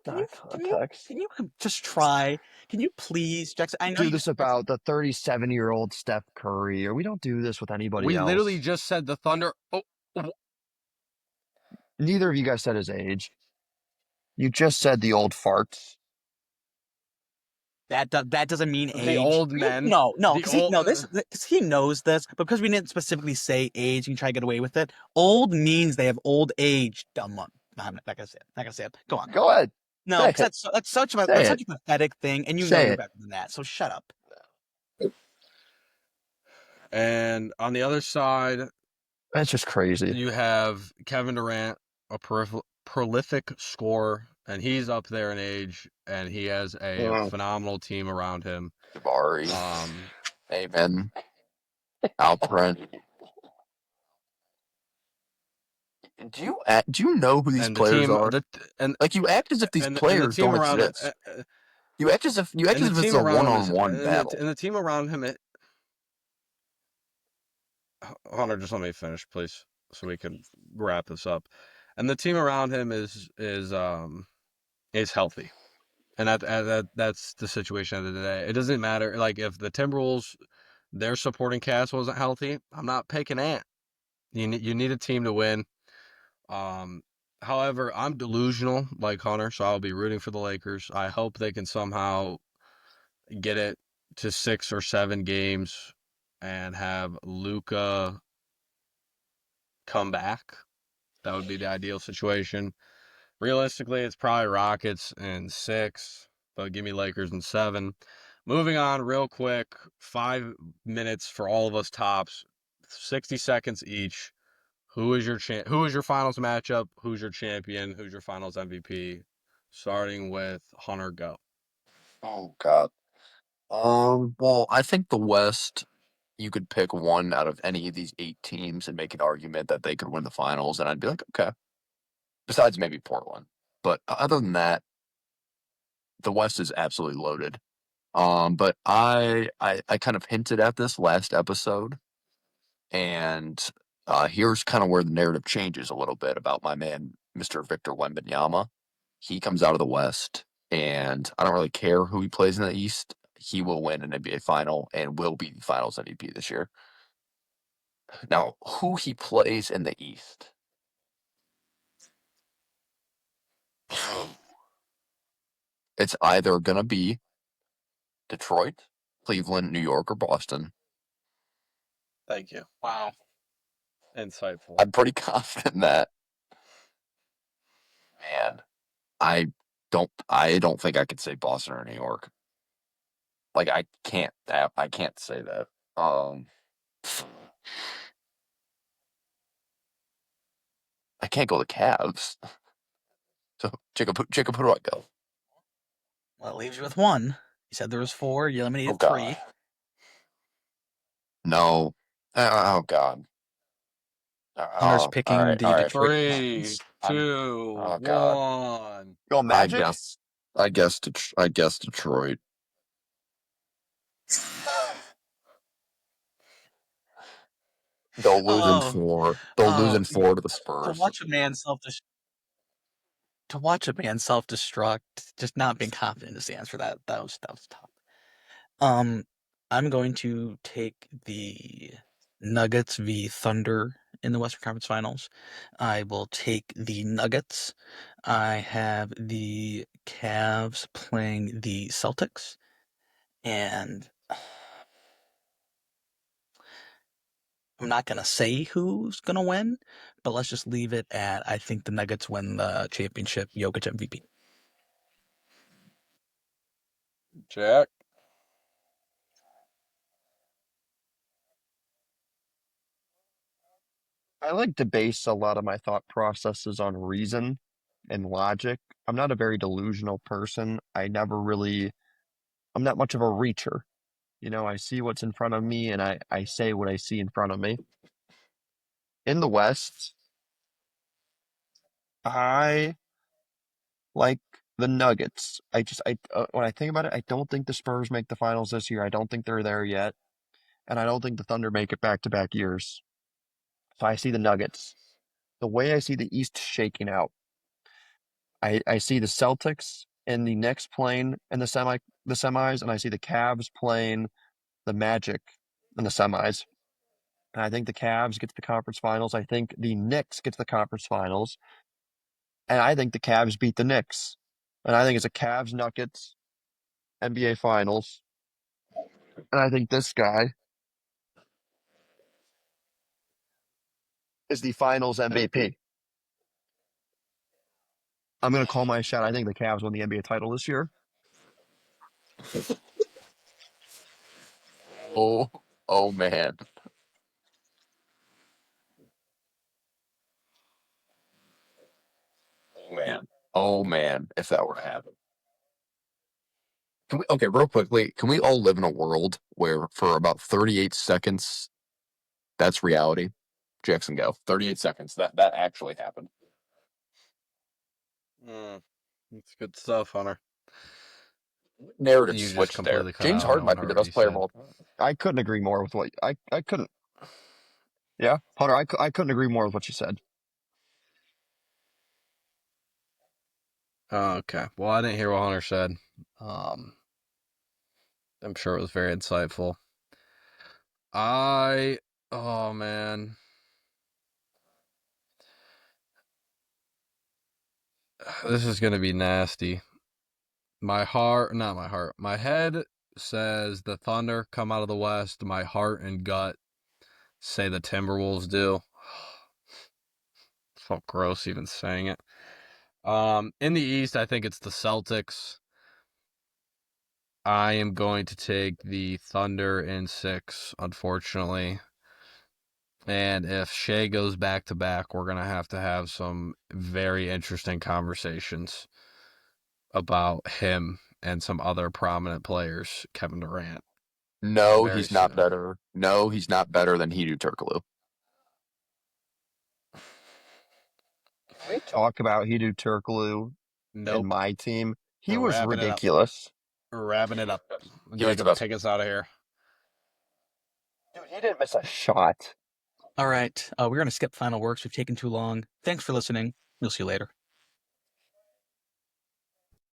just try? Can you please, Jackson? I know do you this about the 37-year-old Steph Curry, or we don't do this with anybody We else. literally just said the Thunder. Neither of you guys said his age. You just said the old farts. that doesn't mean age. The old men. No, because he knows this, but because we didn't specifically say age, you can try to get away with it. Old means they have old age. Dumb one. I'm not gonna say it. Go on. Go ahead. No, because that's such a pathetic thing, and you know you're better than that. So shut up. And on the other side, that's just crazy. You have Kevin Durant, a prolific scorer, and he's up there in age, and he has a phenomenal team around him. Jabari, Amen, Alperen. Do you know who these players are? You act as if these players don't exist. You act as if it's a one-on-one battle. And the team around him. Hunter, just let me finish, please, so we can wrap this up. And the team around him is healthy, and that's the situation of the day. It doesn't matter. Like if the Timberwolves, their supporting cast wasn't healthy, I'm not picking Ant. You need a team to win. However, I'm delusional like Hunter, so I'll be rooting for the Lakers. I hope they can somehow get it to 6 or 7 games and have Luka come back. That would be the ideal situation. Realistically, it's probably Rockets in 6, but give me Lakers in 7. Moving on real quick, 5 minutes for all of us tops, 60 seconds each. Who is your finals matchup? Who's your champion? Who's your finals MVP? Starting with Hunter, go. Oh God. Well, I think the West, you could pick one out of any of these 8 teams and make an argument that they could win the finals, and I'd be like, okay. Besides maybe Portland, but other than that, the West is absolutely loaded. But I kind of hinted at this last episode, and Here's kind of where the narrative changes a little bit about my man, Mr. Victor Wembanyama. He comes out of the West, and I don't really care who he plays in the East. He will win an NBA final and will be the Finals MVP this year. Now, who he plays in the East? It's either going to be Detroit, Cleveland, New York, or Boston. Thank you. Wow. Insightful. I'm pretty confident in that. Man, I don't think I could say Boston or New York. Like I can't say that. I can't go the Cavs. So Jacob, who do I go? Well, it leaves you with one. You said there was 4. You eliminated Oh, God. 3. No. Oh God. Hunter's All picking right, the all right. Detroit 3, Lions. 2, Oh God. 1. Go Magic. I guess Detroit. They'll lose in Oh, 4. They'll lose in 4 to the to Spurs. watch a man self-destruct, just not being confident is the answer. That was tough. I'm going to take the Nuggets v Thunder in the Western Conference Finals. I will take the Nuggets. I have the Cavs playing the Celtics, and I'm not gonna say who's gonna win, but let's just leave it at I think the Nuggets win the championship. Jokic MVP. Jack. I like to base a lot of my thought processes on reason and logic. I'm not a very delusional person. I'm not much of a reacher. You know, I see what's in front of me and I say what I see in front of me. In the West, I like the Nuggets. When I think about it, I don't think the Spurs make the finals this year. I don't think they're there yet. And I don't think the Thunder make it back to back years. So I see the Nuggets. The way I see the East shaking out, I see the Celtics and the Knicks playing in the semis, and I see the Cavs playing the Magic in the semis. And I think the Cavs get to the conference finals. I think the Knicks get to the conference finals. And I think the Cavs beat the Knicks. And I think it's a Cavs Nuggets NBA Finals. And I think this guy is the finals MVP. I'm going to call my shot. I think the Cavs win the NBA title this year. Oh man. Oh man, if that were to happen. Okay, real quickly, can we all live in a world where for about 38 seconds that's reality? Jackson, go. 38 seconds. That actually happened. That's good stuff, Hunter. Narrative You just switched there. completely cut James out. Harden No one might be heard the what you best player of said. all time. I couldn't agree more with what I couldn't. Yeah, Hunter, I couldn't agree more with what you said. Oh, okay. Well, I didn't hear what Hunter said. I'm sure it was very insightful. Oh man. This is going to be nasty. My head says the Thunder come out of the West. My heart and gut say the Timberwolves do. Felt gross even saying it. In the East, I think it's the Celtics. I am going to take the Thunder in 6, unfortunately. And if Shea goes back to back, we're going to have some very interesting conversations about him and some other prominent players, Kevin Durant. No, Very he's not soon. better. No, he's not better than Hedo Turkoglu. Can we talk about Hedo Turkoglu Nope. and my team? He We're was wrapping it up. ridiculous. We're wrapping it up. He was the Jacob, best. take us out of here. Dude, he didn't miss a shot. All right. We're going to skip final works. We've taken too long. Thanks for listening. We'll see you later.